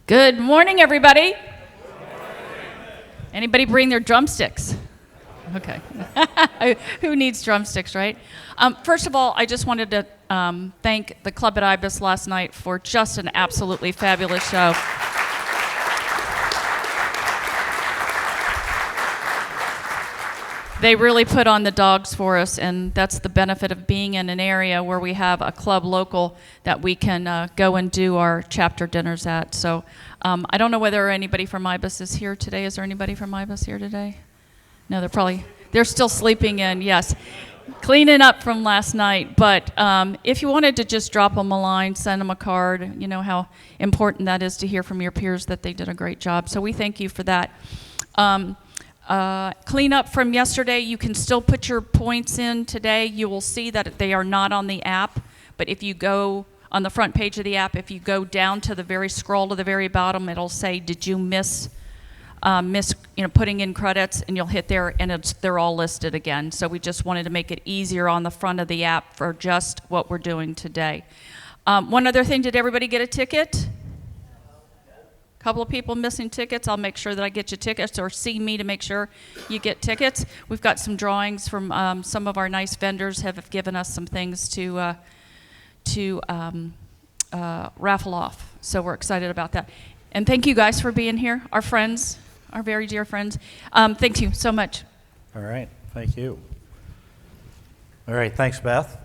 Good morning, everybody. Anybody bring their drumsticks? Okay. Who needs drumsticks, right? First of all, I just wanted to thank the club at Ibis last night for just an absolutely fabulous show. They really put on the dogs for us, and that's the benefit of being in an area where we have a club local that we can go and do our chapter dinners at. So I don't know whether anybody from Ibis is here today. Is there anybody from Ibis here today? No, they're still sleeping in, yes. Cleaning up from last night, but if you wanted to just drop them a line, send them a card, you know how important that is to hear from your peers that they did a great job. So we thank you for that. Clean up from yesterday, you can still put your points in today. You will see that they are not on the app, but if you go on the front page of the app, if you go down to the very scroll to the very bottom, it'll say, did you miss putting in credits, and you'll hit there and they're all listed again. So we just wanted to make it easier on the front of the app for just what we're doing today. One other thing, did everybody get a ticket? Couple of people missing tickets. I'll make sure that I get you tickets, or see me to make sure you get tickets. We've got some drawings from some of our nice vendors have given us some things to raffle off. So we're excited about that. And thank you guys for being here, our friends, our very dear friends. Thank you so much. All right, thank you. All right, thanks, Beth.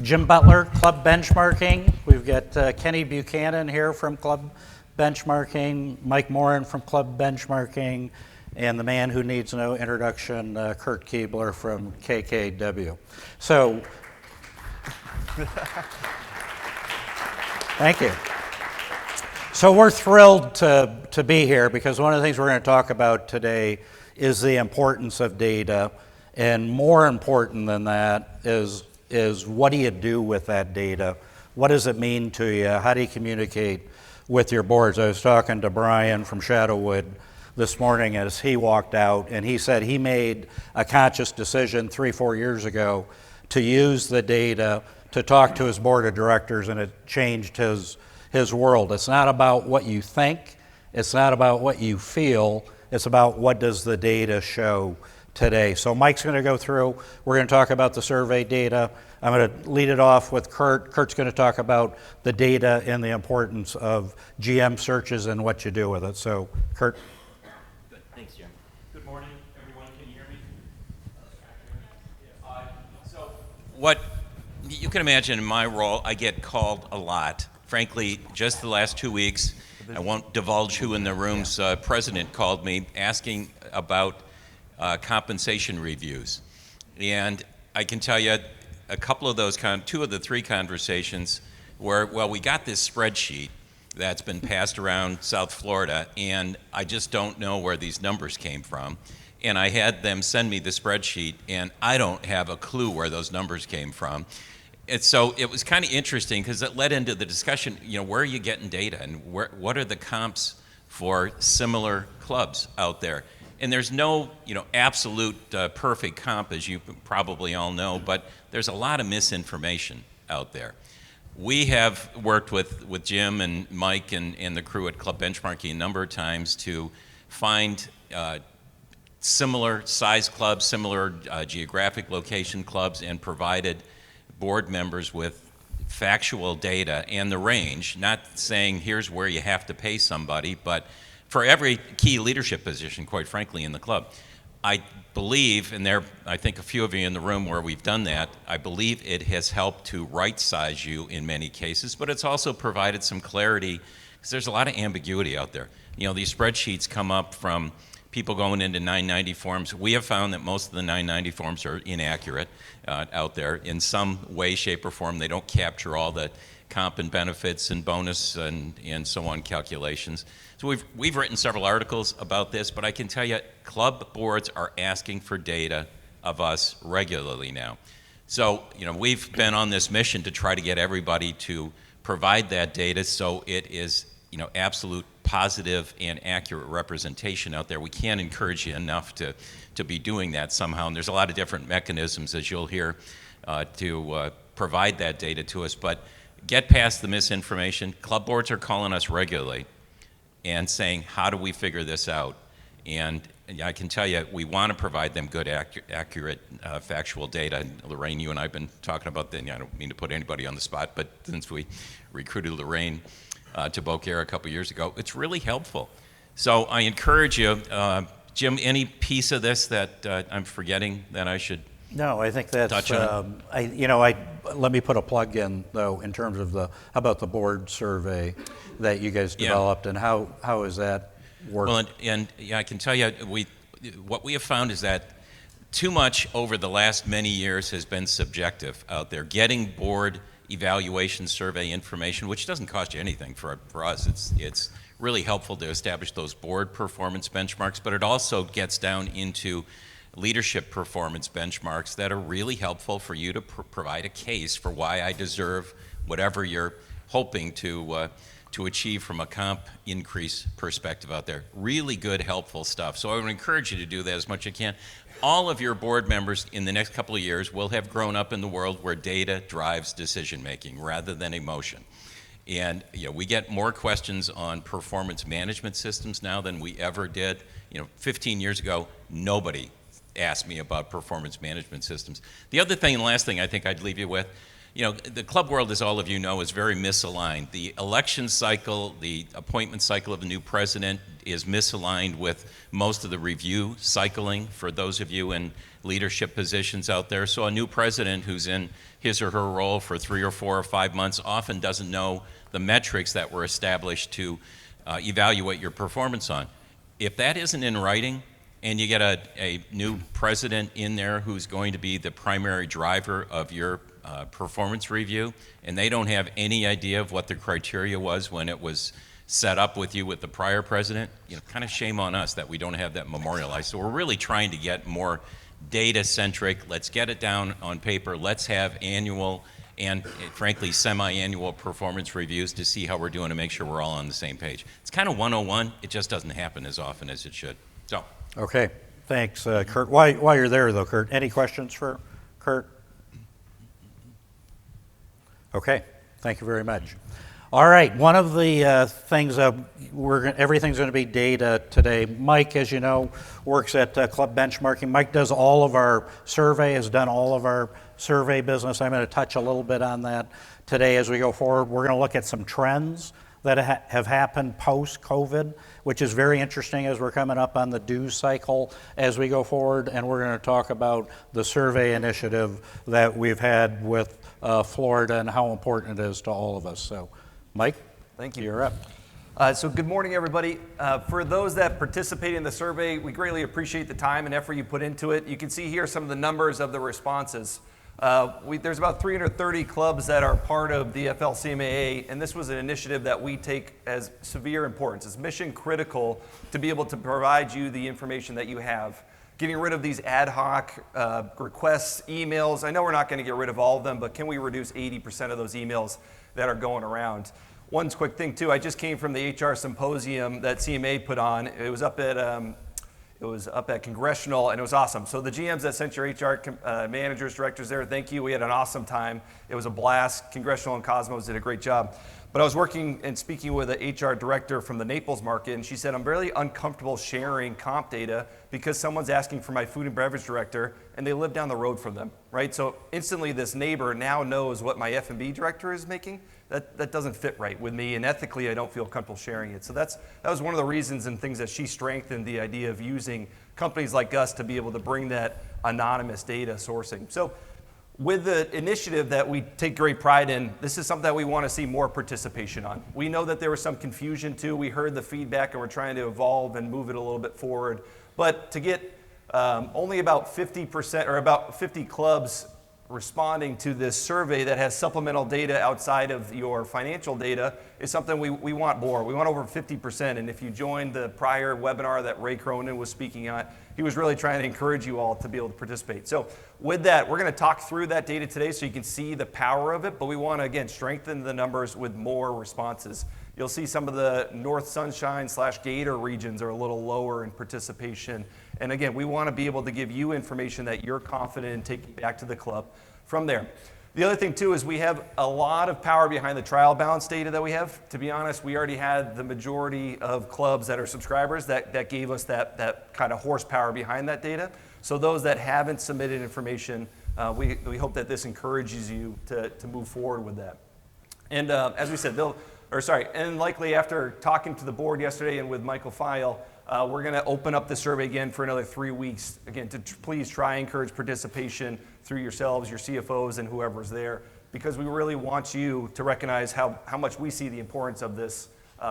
Jim Butler, Club Benchmarking. We've got Kenny Buchanan here from Club Benchmarking, Mike Morin from Club Benchmarking, and the man who needs no introduction, Kurt Keebler from KKW. So, thank you. So we're thrilled to be here, because one of the things we're going to talk about today is the importance of data, and more important than that is what do you do with that data? What does it mean to you? How do you communicate with your boards? I was talking to Brian from Shadowwood this morning as he walked out, and he said he made a conscious decision 3-4 years ago to use the data to talk to his board of directors, and it changed his world. It's not about what you think, it's not about what you feel, it's about what does the data show today. So Mike's going to go through, we're going to talk about the survey data. I'm going to lead it off with Kurt. Kurt's going to talk about the data and the importance of GM searches and what you do with it. So, Kurt. Good. Thanks, Jim. Good morning, everyone. Can you hear me? So, what you can imagine in my role, I get called a lot. Frankly, just the last 2 weeks, I won't divulge who in the room's president called me asking about compensation reviews. And I can tell you, a couple of those, 2 of the 3 conversations where, well, we got this spreadsheet that's been passed around South Florida, and I just don't know where these numbers came from. And I had them send me the spreadsheet, and I don't have a clue where those numbers came from. And so it was kind of interesting, because it led into the discussion, where are you getting data, and what are the comps for similar clubs out there? And there's no, absolute perfect comp, as you probably all know, but there's a lot of misinformation out there. We have worked with Jim and Mike and the crew at Club Benchmarking a number of times to find similar size clubs, similar geographic location clubs, and provided board members with factual data and the range, not saying here's where you have to pay somebody, but for every key leadership position, quite frankly, in the club. I believe, and I think a few of you in the room where we've done that, I believe it has helped to right-size you in many cases, but it's also provided some clarity, because there's a lot of ambiguity out there. These spreadsheets come up from people going into 990 forms. We have found that most of the 990 forms are inaccurate out there in some way, shape, or form. They don't capture all the comp and benefits and bonus and so on calculations. So we've written several articles about this, but I can tell you, club boards are asking for data of us regularly now. So, we've been on this mission to try to get everybody to provide that data so it is, absolute positive and accurate representation out there. We can't encourage you enough to be doing that somehow, and there's a lot of different mechanisms, as you'll hear, to provide that data to us. But get past the misinformation. Club boards are calling us regularly and saying, how do we figure this out? And I can tell you, we want to provide them good, accurate, factual data. And Lorraine, you and I have been talking about that. I don't mean to put anybody on the spot, but since we recruited Lorraine to Beaucaire a couple years ago, it's really helpful. So I encourage you, Jim, any piece of this that I'm forgetting that I should No, I think that's, touch on? let me put a plug in, though, in terms of how about the board survey that you guys developed, and how is that working? Well, and yeah, I can tell you, what we have found is that too much over the last many years has been subjective out there. Getting board evaluation survey information, which doesn't cost you anything for us, it's really helpful to establish those board performance benchmarks, but it also gets down into leadership performance benchmarks that are really helpful for you to provide a case for why I deserve whatever you're hoping to achieve from a comp increase perspective out there. Really good, helpful stuff. So I would encourage you to do that as much as you can. All of your board members in the next couple of years will have grown up in the world where data drives decision making rather than emotion. And we get more questions on performance management systems now than we ever did. 15 years ago, nobody asked me about performance management systems. The other thing, and last thing I think I'd leave you with, the club world, as all of you know, is very misaligned. The election cycle, the appointment cycle of a new president is misaligned with most of the review cycling for those of you in leadership positions out there. So a new president who's in his or her role for 3 or 4 or 5 months often doesn't know the metrics that were established to evaluate your performance on. If that isn't in writing, and you get a new president in there who's going to be the primary driver of your performance review, and they don't have any idea of what the criteria was when it was set up with you with the prior president, kind of shame on us that we don't have that memorialized. So we're really trying to get more data-centric. Let's get it down on paper. Let's have annual and, frankly, semi-annual performance reviews to see how we're doing to make sure we're all on the same page. It's kind of 101. It just doesn't happen as often as it should. So. Okay, thanks, Kurt. While you're there, though, Kurt, any questions for Kurt? Okay, thank you very much. All right, one of the things everything's going to be data today. Mike, as you know, works at Club Benchmarking. Mike does all of our survey, has done all of our survey business. I'm going to touch a little bit on that today as we go forward. We're going to look at some trends that have happened post-COVID, which is very interesting as we're coming up on the dues cycle as we go forward, and we're going to talk about the survey initiative that we've had with Florida and how important it is to all of us. So, Mike, thank you. You're up. So good morning, everybody. For those that participate in the survey, we greatly appreciate the time and effort you put into it. You can see here some of the numbers of the responses. There's about 330 clubs that are part of the FLCMAA, and this was an initiative that we take as severe importance. It's mission critical to be able to provide you the information that you have. Getting rid of these ad hoc requests, emails. I know we're not going to get rid of all of them, but can we reduce 80% of those emails that are going around? One quick thing too, I just came from the HR symposium that CMAA put on. It was up at Congressional, and it was awesome. So the GMs that sent your HR managers, directors there, thank you. We had an awesome time. It was a blast. Congressional and Cosmos did a great job. But I was working and speaking with an HR director from the Naples market, and she said, I'm really uncomfortable sharing comp data because someone's asking for my food and beverage director, and they live down the road from them, right? So instantly this neighbor now knows what my F&B director is making. That doesn't fit right with me, and ethically I don't feel comfortable sharing it. So that was one of the reasons and things that she strengthened the idea of using companies like us to be able to bring that anonymous data sourcing. So with the initiative that we take great pride in, this is something that we want to see more participation on. We know that there was some confusion too. We heard the feedback and we're trying to evolve and move it a little bit forward. But to get only about 50% or about 50 clubs responding to this survey that has supplemental data outside of your financial data is something we want more. We want over 50%. And if you joined the prior webinar that Ray Cronin was speaking on, he was really trying to encourage you all to be able to participate. So with that, we're going to talk through that data today so you can see the power of it, but we want to, again, strengthen the numbers with more responses. You'll see some of the North Sunshine / Gator regions are a little lower in participation. And again, we want to be able to give you information that you're confident in taking back to the club from there. The other thing too is we have a lot of power behind the trial balance data that we have. To be honest, we already had the majority of clubs that are subscribers that gave us that kind of horsepower behind that data. So those that haven't submitted information, we hope that this encourages you to move forward with that. And as we said, and likely after talking to the board yesterday and with Michael Feil, we're going to open up the survey again for another 3 weeks, again, to please try and encourage participation through yourselves, your CFOs, and whoever's there, because we really want you to recognize how much we see the importance of this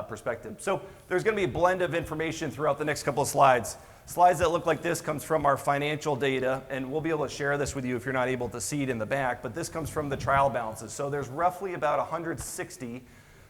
perspective. So there's going to be a blend of information throughout the next couple of slides. Slides that look like this comes from our financial data, and we'll be able to share this with you if you're not able to see it in the back, but this comes from the trial balances. So there's roughly about 160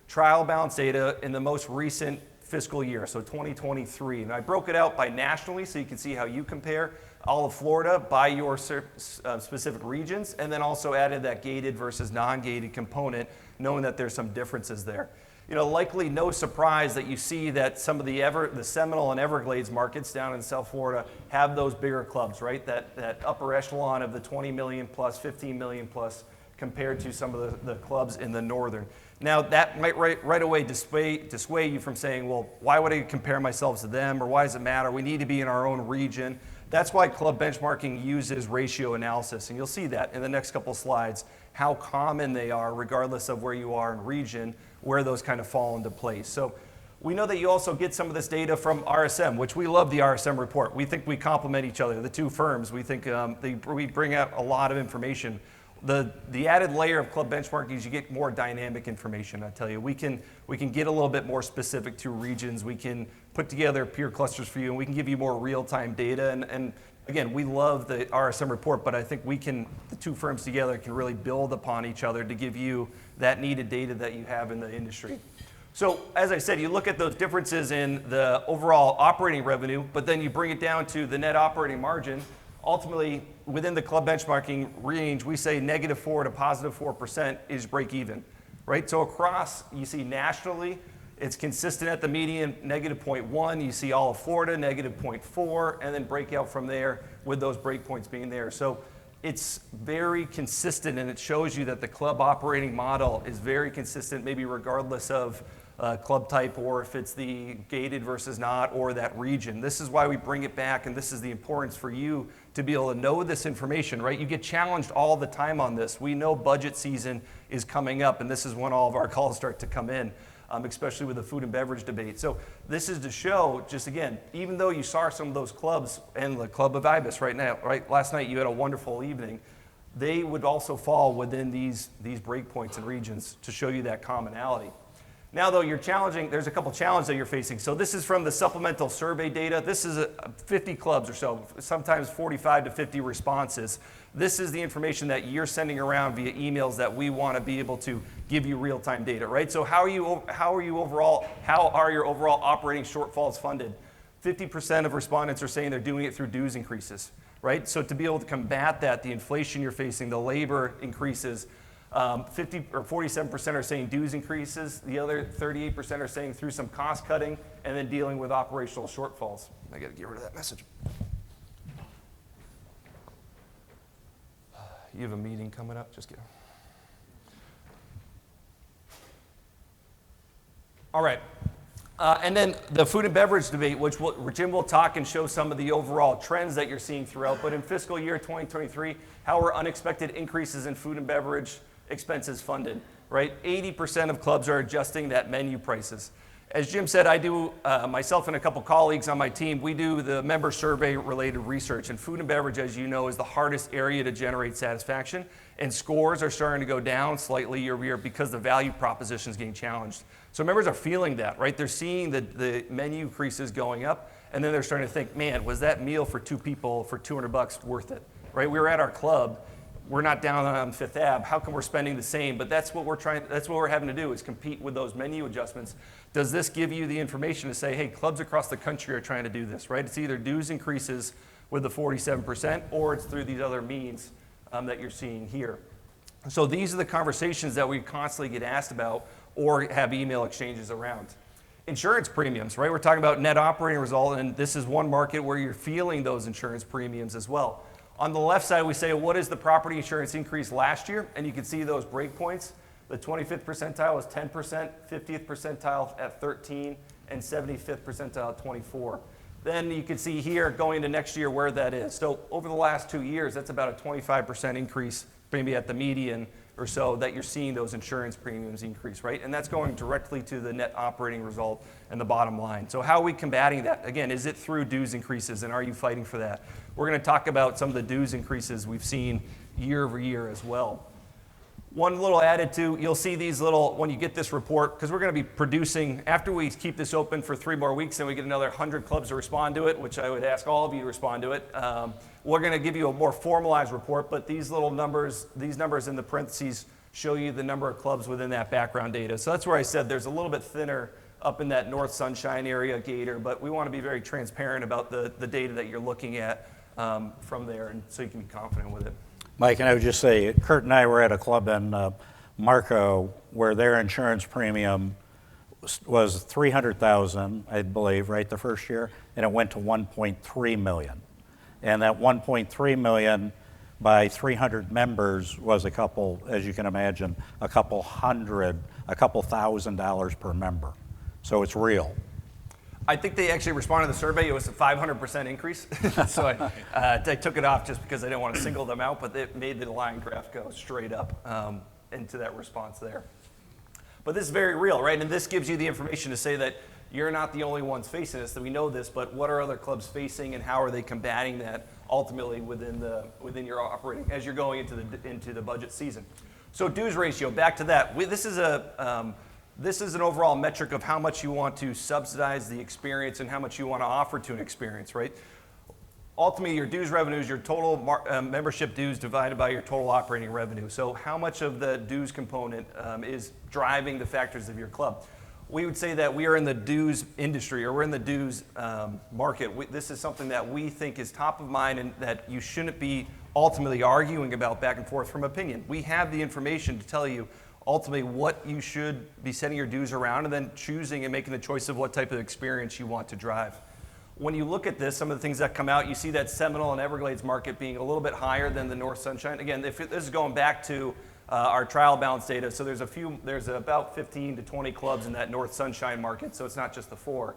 trial balance data in the most recent fiscal year, so 2023. And I broke it out by nationally so you can see how you compare all of Florida by your specific regions, and then also added that gated versus non-gated component, knowing that there's some differences there. You know, likely no surprise that you see that some of the Seminole and Everglades markets down in South Florida have those bigger clubs, right? That upper echelon of the 20 million plus, 15 million plus, compared to some of the clubs in the northern. Now, that might right away dissuade you from saying, well, why would I compare myself to them, or why does it matter? We need to be in our own region. That's why club benchmarking uses ratio analysis, and you'll see that in the next couple slides, how common they are regardless of where you are in region, where those kind of fall into place. So we know that you also get some of this data from RSM, which we love the RSM report. We think we complement each other, the two firms. We think we bring out a lot of information. The added layer of club benchmarking is you get more dynamic information. I tell you, we can get a little bit more specific to regions. We can put together peer clusters for you, and we can give you more real-time data. And again, we love the RSM report, but I think the two firms together can really build upon each other to give you that needed data that you have in the industry. So as I said, you look at those differences in the overall operating revenue, but then you bring it down to the net operating margin. Ultimately, within the club benchmarking range, we say -4% to +4% is break even, right? So across, you see nationally, it's consistent at the median, -0.1. You see all of Florida, -0.4, and then break out from there with those breakpoints being there. So it's very consistent, and it shows you that the club operating model is very consistent, maybe regardless of club type, or if it's the gated versus not, or that region. This is why we bring it back, and this is the importance for you to be able to know this information, right? You get challenged all the time on this. We know budget season is coming up, and this is when all of our calls start to come in, especially with the food and beverage debate. So this is to show, just again, even though you saw some of those clubs, and the Club of Ibis right now, right? Last night you had a wonderful evening. They would also fall within these breakpoints and regions to show you that commonality. Now, though, there's a couple challenges that you're facing. So this is from the supplemental survey data. This is 50 clubs or so, sometimes 45 to 50 responses. This is the information that you're sending around via emails that we want to be able to give you real-time data, right? So how are your overall operating shortfalls funded? 50% of respondents are saying they're doing it through dues increases, right? So to be able to combat that, the inflation you're facing, the labor increases, 47% are saying dues increases. The other 38% are saying through some cost cutting, and then dealing with operational shortfalls. I got to get rid of that message. You have a meeting coming up? Just kidding. All right. And then the food and beverage debate, which Jim will talk and show some of the overall trends that you're seeing throughout. But in fiscal year 2023, how are unexpected increases in food and beverage expenses funded, right? 80% of clubs are adjusting that menu prices. As Jim said, I do, myself and a couple colleagues on my team, we do the member survey related research, and food and beverage, as you know, is the hardest area to generate satisfaction, and scores are starting to go down slightly year over year because the value proposition is getting challenged. So members are feeling that, right? They're seeing the menu increases going up, and then they're starting to think, man, was that meal for two people for $200 worth it, right? We were at our club. We're not down on Fifth Ave. How come we're spending the same? But that's what we're having to do, is compete with those menu adjustments. Does this give you the information to say, hey, clubs across the country are trying to do this, right? It's either dues increases with the 47%, or it's through these other means that you're seeing here. So these are the conversations that we constantly get asked about or have email exchanges around. Insurance premiums, right? We're talking about net operating result, and this is one market where you're feeling those insurance premiums as well. On the left side, we say, what is the property insurance increase last year? And you can see those breakpoints. The 25th percentile is 10%, 50th percentile at 13, and 75th percentile at 24. Then you can see here going into next year where that is. So over the last 2 years, that's about a 25% increase, maybe at the median or so, that you're seeing those insurance premiums increase, right? And that's going directly to the net operating result and the bottom line. So how are we combating that? Again, is it through dues increases, and are you fighting for that? We're going to talk about some of the dues increases we've seen year over year as well. One little added to, you'll see these little, when you get this report, because we're going to be producing, after we keep this open for 3 more weeks and we get another 100 clubs to respond to it, which I would ask all of you to respond to it, we're going to give you a more formalized report, but these little numbers, these numbers in the parentheses show you the number of clubs within that background data. So that's where I said there's a little bit thinner up in that North Sunshine area, Gator, but we want to be very transparent about the data that you're looking at from there, and so you can be confident with it. Mike, and I would just say, Kurt and I were at a club in Marco where their insurance premium was $300,000, I believe, right, the first year, and it went to $1.3 million. And that $1.3 million by 300 members was a couple, as you can imagine, a couple $1,000s per member. So it's real. I think they actually responded to the survey. It was a 500% increase. So I took it off just because I didn't want to single them out, but it made the line graph go straight up into that response there. But this is very real, right? And this gives you the information to say that you're not the only ones facing this, that we know this, but what are other clubs facing and how are they combating that ultimately within your operating as you're going into the budget season. So dues ratio, back to that. This is an overall metric of how much you want to subsidize the experience and how much you want to offer to an experience, right? Ultimately, your dues revenue is your total membership dues divided by your total operating revenue. So how much of the dues component is driving the factors of your club? We would say that we are in the dues industry, or we're in the dues market. This is something that we think is top of mind and that you shouldn't be ultimately arguing about back and forth from opinion. We have the information to tell you ultimately what you should be setting your dues around and then choosing and making the choice of what type of experience you want to drive. When you look at this, some of the things that come out, you see that Seminole and Everglades market being a little bit higher than the North Sunshine. Again, this is going back to our trial balance data, so there's about 15 to 20 clubs in that North Sunshine market, so it's not just the 4.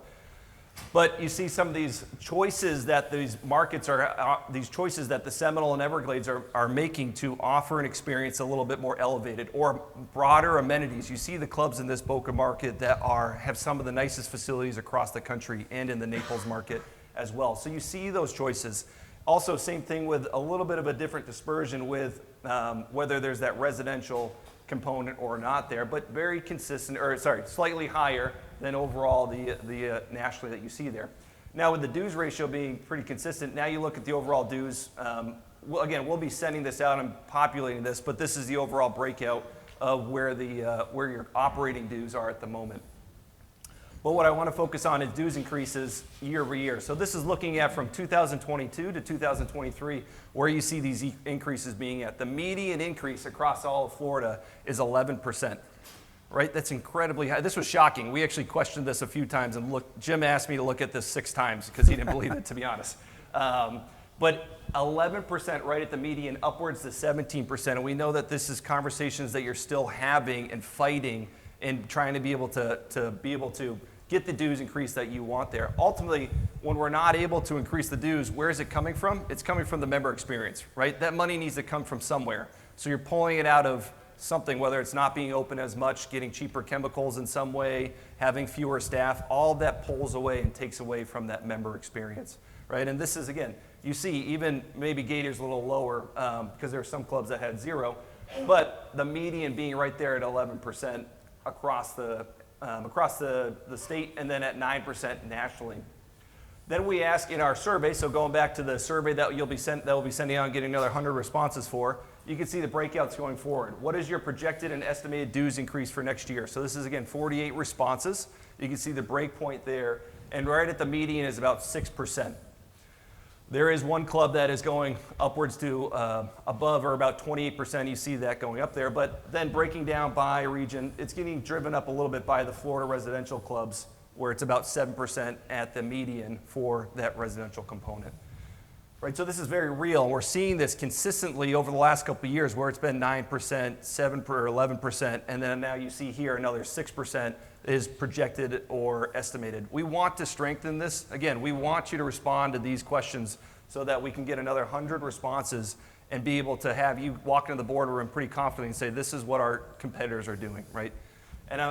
But you see some of these choices that these markets are, these choices that the Seminole and Everglades are making to offer an experience a little bit more elevated or broader amenities. You see the clubs in this Boca market that have some of the nicest facilities across the country and in the Naples market as well. So you see those choices. Also, same thing with a little bit of a different dispersion with whether there's that residential component or not there, but very consistent, or sorry, slightly higher than overall the nationally that you see there. Now with the dues ratio being pretty consistent, now you look at the overall dues. Well, again, we'll be sending this out and populating this, but this is the overall breakout of where your operating dues are at the moment. But what I want to focus on is dues increases year over year. So this is looking at from 2022 to 2023, where you see these increases being at. The median increase across all of Florida is 11%, right? That's incredibly high. This was shocking. We actually questioned this a few times, and Jim asked me to look at this 6 times because he didn't believe it, to be honest. But 11% right at the median, upwards to 17%. And we know that this is conversations that you're still having and fighting and trying to be able to get the dues increase that you want there. Ultimately, when we're not able to increase the dues, where is it coming from? It's coming from the member experience, right? That money needs to come from somewhere. So you're pulling it out of something, whether it's not being open as much, getting cheaper chemicals in some way, having fewer staff, all of that pulls away and takes away from that member experience, right? And this is, again, you see even maybe Gator's a little lower because there are some clubs that had 0, but the median being right there at 11% across the state, and then at 9% nationally. Then we ask in our survey, so going back to the survey that we'll be sending out and getting another 100 responses for, you can see the breakouts going forward. What is your projected and estimated dues increase for next year? So this is, again, 48 responses. You can see the break point there, and right at the median is about 6%. There is one club that is going upwards to above or about 28%. You see that going up there. But then breaking down by region, it's getting driven up a little bit by the Florida residential clubs, where it's about 7% at the median for that residential component. Right, so this is very real, and we're seeing this consistently over the last couple of years where it's been 9%, 7% or 11%, and then now you see here another 6% is projected or estimated. We want to strengthen this. Again, we want you to respond to these questions so that we can get another 100 responses and be able to have you walk into the boardroom pretty confidently and say, this is what our competitors are doing, right? And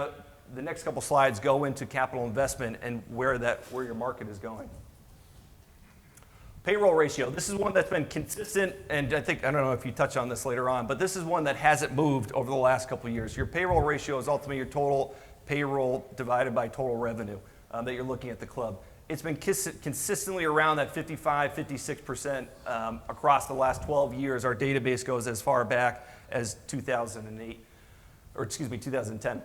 the next couple slides go into capital investment and where your market is going. Payroll ratio, this is one that's been consistent, and I don't know if you touch on this later on, but this is one that hasn't moved over the last couple of years. Your payroll ratio is ultimately your total payroll divided by total revenue that you're looking at the club. It's been consistently around that 55, 56% across the last 12 years. Our database goes as far back as 2008, or excuse me, 2010.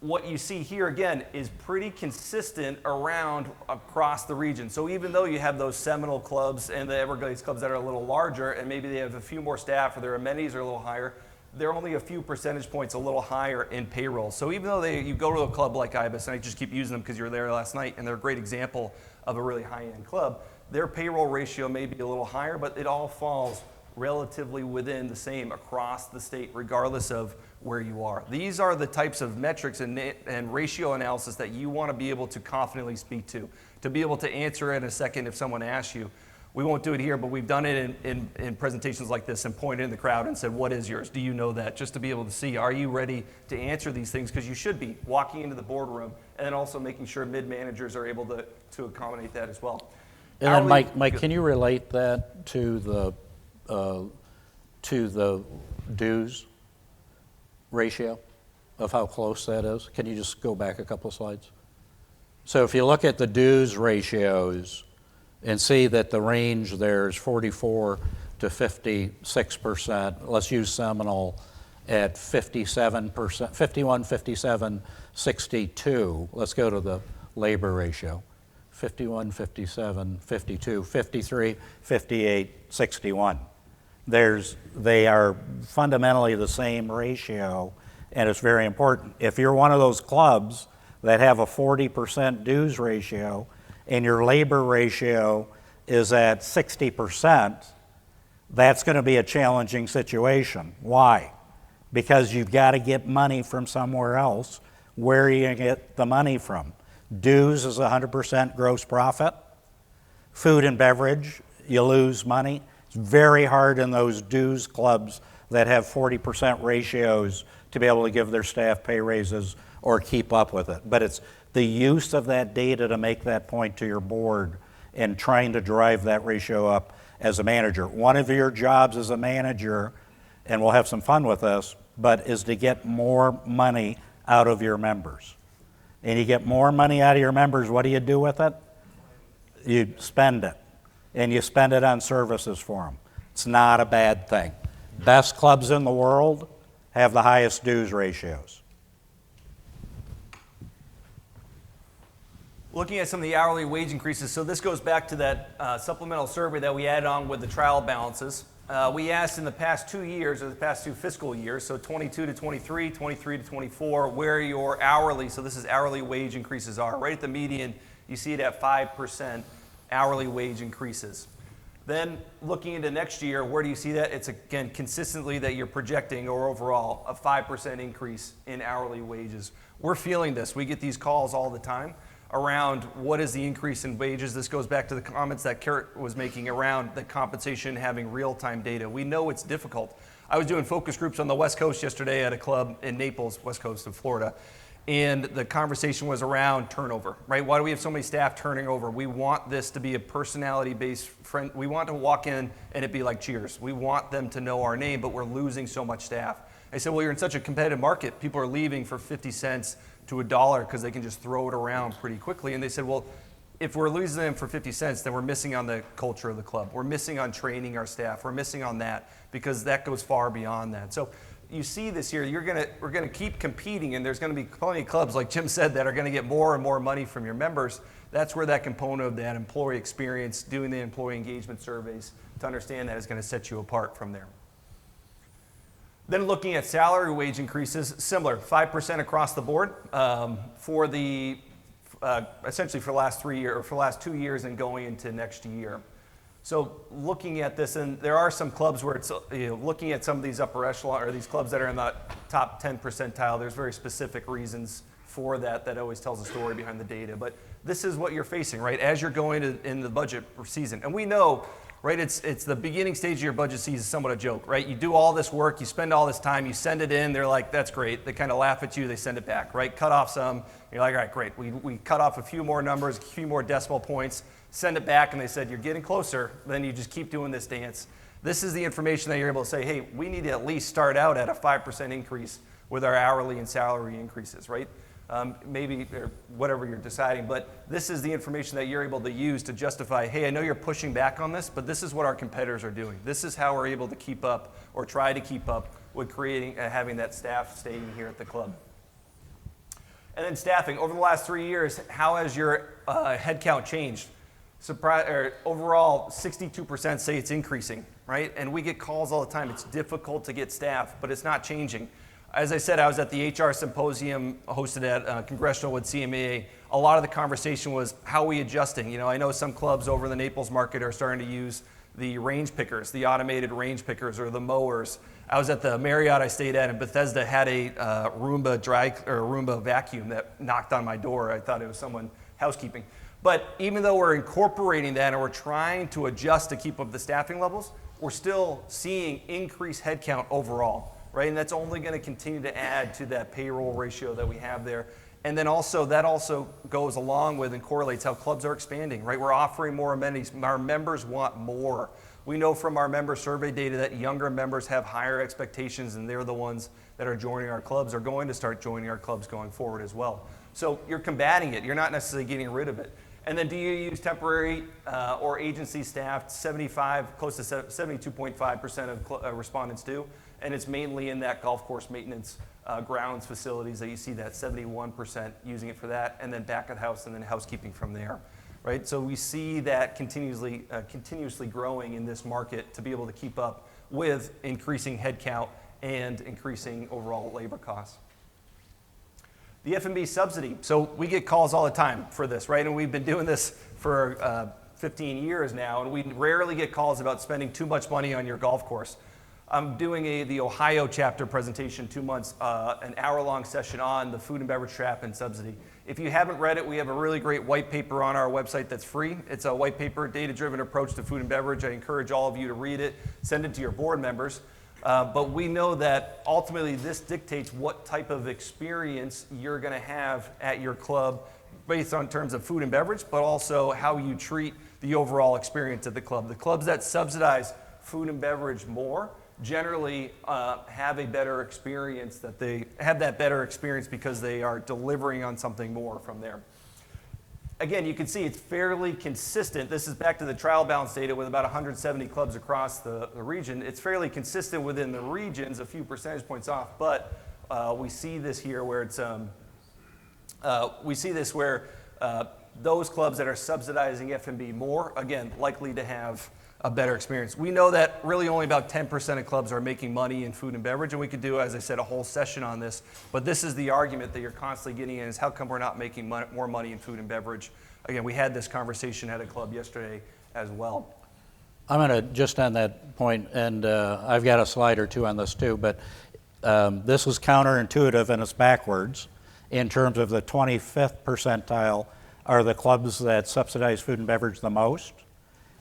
What you see here again is pretty consistent around across the region. So even though you have those Seminole clubs and the Everglades clubs that are a little larger and maybe they have a few more staff or their amenities are a little higher, they're only a few percentage points a little higher in payroll. So even though you go to a club like Ibis, and I just keep using them because you were there last night and they're a great example of a really high-end club, their payroll ratio may be a little higher, but it all falls relatively within the same across the state, regardless of where you are. These are the types of metrics and ratio analysis that you want to be able to confidently speak to be able to answer in a second if someone asks you. We won't do it here, but we've done it in presentations like this and pointed in the crowd and said, what is yours? Do you know that? Just to be able to see, are you ready to answer these things? Because you should be walking into the boardroom and then also making sure mid-managers are able to accommodate that as well. And then Mike, can you relate that to the dues ratio of how close that is? Can you just go back a couple slides? So if you look at the dues ratios and see that the range there is 44 to 56%, let's use Seminole at 57%, 51, 57, 62. Let's go to the labor ratio. 51, 57, 52, 53, 58, 61. They are fundamentally the same ratio, and it's very important. If you're one of those clubs that have a 40% dues ratio and your labor ratio is at 60%, that's going to be a challenging situation. Why? Because you've got to get money from somewhere else. Where are you going to get the money from? Dues is 100% gross profit. Food and beverage, you lose money. It's very hard in those dues clubs that have 40% ratios to be able to give their staff pay raises or keep up with it. But it's the use of that data to make that point to your board and trying to drive that ratio up as a manager. One of your jobs as a manager, and we'll have some fun with this, but is to get more money out of your members. And you get more money out of your members, what do you do with it? You spend it. And you spend it on services for them. It's not a bad thing. Best clubs in the world have the highest dues ratios. Looking at some of the hourly wage increases, so this goes back to that supplemental survey that we added on with the trial balances. We asked in the past 2 years, or the past 2 fiscal years, so 22 to 23, 23 to 24, where your hourly, so this is hourly wage increases are. Right at the median, you see it at 5% hourly wage increases. Then looking into next year, where do you see that? It's again consistently that you're projecting, or overall, a 5% increase in hourly wages. We're feeling this. We get these calls all the time around what is the increase in wages. This goes back to the comments that Kurt was making around the compensation having real-time data. We know it's difficult. I was doing focus groups on the West Coast yesterday at a club in Naples, West Coast of Florida, and the conversation was around turnover, right? Why do we have so many staff turning over? We want this to be a personality-based friend. We want to walk in and it be like Cheers. We want them to know our name, but we're losing so much staff. I said, well, you're in such a competitive market. People are leaving for 50 cents to $1 because they can just throw it around pretty quickly. And they said, well, if we're losing them for 50 cents, then we're missing on the culture of the club. We're missing on training our staff. We're missing on that because that goes far beyond that. So you see this here, we're gonna keep competing, and there's gonna be plenty of clubs, like Jim said, that are gonna get more and more money from your members. That's where that component of that employee experience, doing the employee engagement surveys to understand that is gonna set you apart from there. Then looking at salary wage increases, similar, 5% across the board for the essentially for the last 3 years, or for the last 2 years and going into next year. So looking at this, and there are some clubs where it's, looking at some of these upper echelon, or these clubs that are in the top 10 percentile, there's very specific reasons for that always tells a story behind the data. But this is what you're facing, right, as you're going in the budget season. And we know, right, it's the beginning stage of your budget season is somewhat a joke, right? You do all this work, you spend all this time, you send it in, they're like, that's great. They kind of laugh at you, they send it back, right? Cut off some, you're like, all right, great. We cut off a few more numbers, a few more decimal points, send it back, and they said, you're getting closer, then you just keep doing this dance. This is the information that you're able to say, hey, we need to at least start out at a 5% increase with our hourly and salary increases, right? Maybe or whatever you're deciding, but this is the information that you're able to use to justify, hey, I know you're pushing back on this, but this is what our competitors are doing. This is how we're able to keep up or try to keep up with creating having that staff staying here at the club. And then staffing. Over the last 3 years, how has your headcount changed? Overall, 62% say it's increasing, right? And we get calls all the time. It's difficult to get staff, but it's not changing. As I said, I was at the HR symposium hosted at Congressional with CMAA. A lot of the conversation was, how are we adjusting? You know, I know some clubs over in the Naples market are starting to use the range pickers, the automated range pickers or the mowers. I was at the Marriott I stayed at in Bethesda, had a Roomba vacuum that knocked on my door. I thought it was someone housekeeping. But even though we're incorporating that and we're trying to adjust to keep up the staffing levels, we're still seeing increased headcount overall. Right, and that's only going to continue to add to that payroll ratio that we have there. And then also, that also goes along with and correlates how clubs are expanding, right? We're offering more amenities. Our members want more. We know from our member survey data that younger members have higher expectations, and they're the ones that are joining our clubs, are going to start joining our clubs going forward as well. So you're combating it. You're not necessarily getting rid of it. And then do you use temporary or agency staff? 75, close to 72.5% of respondents do. And it's mainly in that golf course maintenance grounds facilities that you see that 71% using it for that, and then back of the house and then housekeeping from there, right? So we see that continuously growing in this market to be able to keep up with increasing headcount and increasing overall labor costs. The F&B subsidy. So we get calls all the time for this, right? And we've been doing this for 15 years now, and we rarely get calls about spending too much money on your golf course. I'm doing the Ohio chapter presentation 2 months, an hour-long session on the food and beverage trap and subsidy. If you haven't read it, we have a really great white paper on our website that's free. It's a white paper, data-driven approach to food and beverage. I encourage all of you to read it, send it to your board members. But we know that ultimately this dictates what type of experience you're going to have at your club based on terms of food and beverage, but also how you treat the overall experience at the club. The clubs that subsidize food and beverage more generally have a better experience, that they have that better experience because they are delivering on something more from there. Again, you can see it's fairly consistent. This is back to the trial balance data with about 170 clubs across the region. It's fairly consistent within the regions, a few percentage points off, but we see this here where it's those clubs that are subsidizing F&B more, again, likely to have a better experience. We know that really only about 10% of clubs are making money in food and beverage, and we could do, as I said, a whole session on this, but this is the argument that you're constantly getting in, is how come we're not making more money in food and beverage? Again, we had this conversation at a club yesterday as well. I'm going to just on that point, and I've got a slide or two on this too, but this is counterintuitive and it's backwards. In terms of the 25th percentile are the clubs that subsidize food and beverage the most,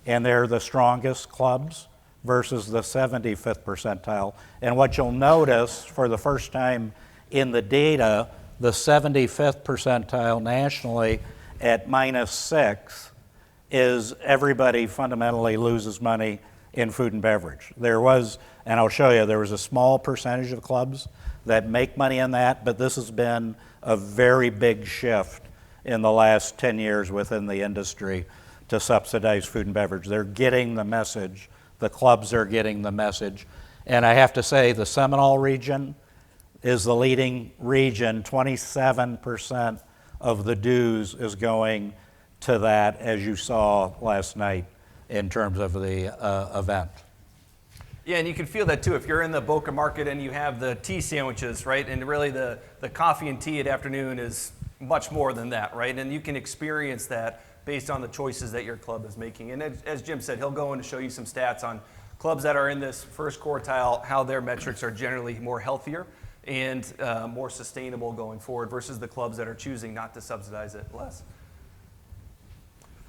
and they're the strongest clubs versus the 75th percentile. And what you'll notice for the first time in the data, the 75th percentile nationally at -6 is everybody fundamentally loses money in food and beverage. There was, and I'll show you, there was a small percentage of clubs that make money in that, but this has been a very big shift in the last 10 years within the industry to subsidize food and beverage. They're getting the message. The clubs are getting the message. And I have to say, the Seminole region is the leading region. 27% of the dues is going to that, as you saw last night in terms of the event. Yeah, and you can feel that too. If you're in the Boca market and you have the tea sandwiches, right, and really the coffee and tea at afternoon is much more than that, right? And you can experience that based on the choices that your club is making. And as Jim said, he'll go in to show you some stats on clubs that are in this first quartile, how their metrics are generally more healthier and more sustainable going forward versus the clubs that are choosing not to subsidize it less.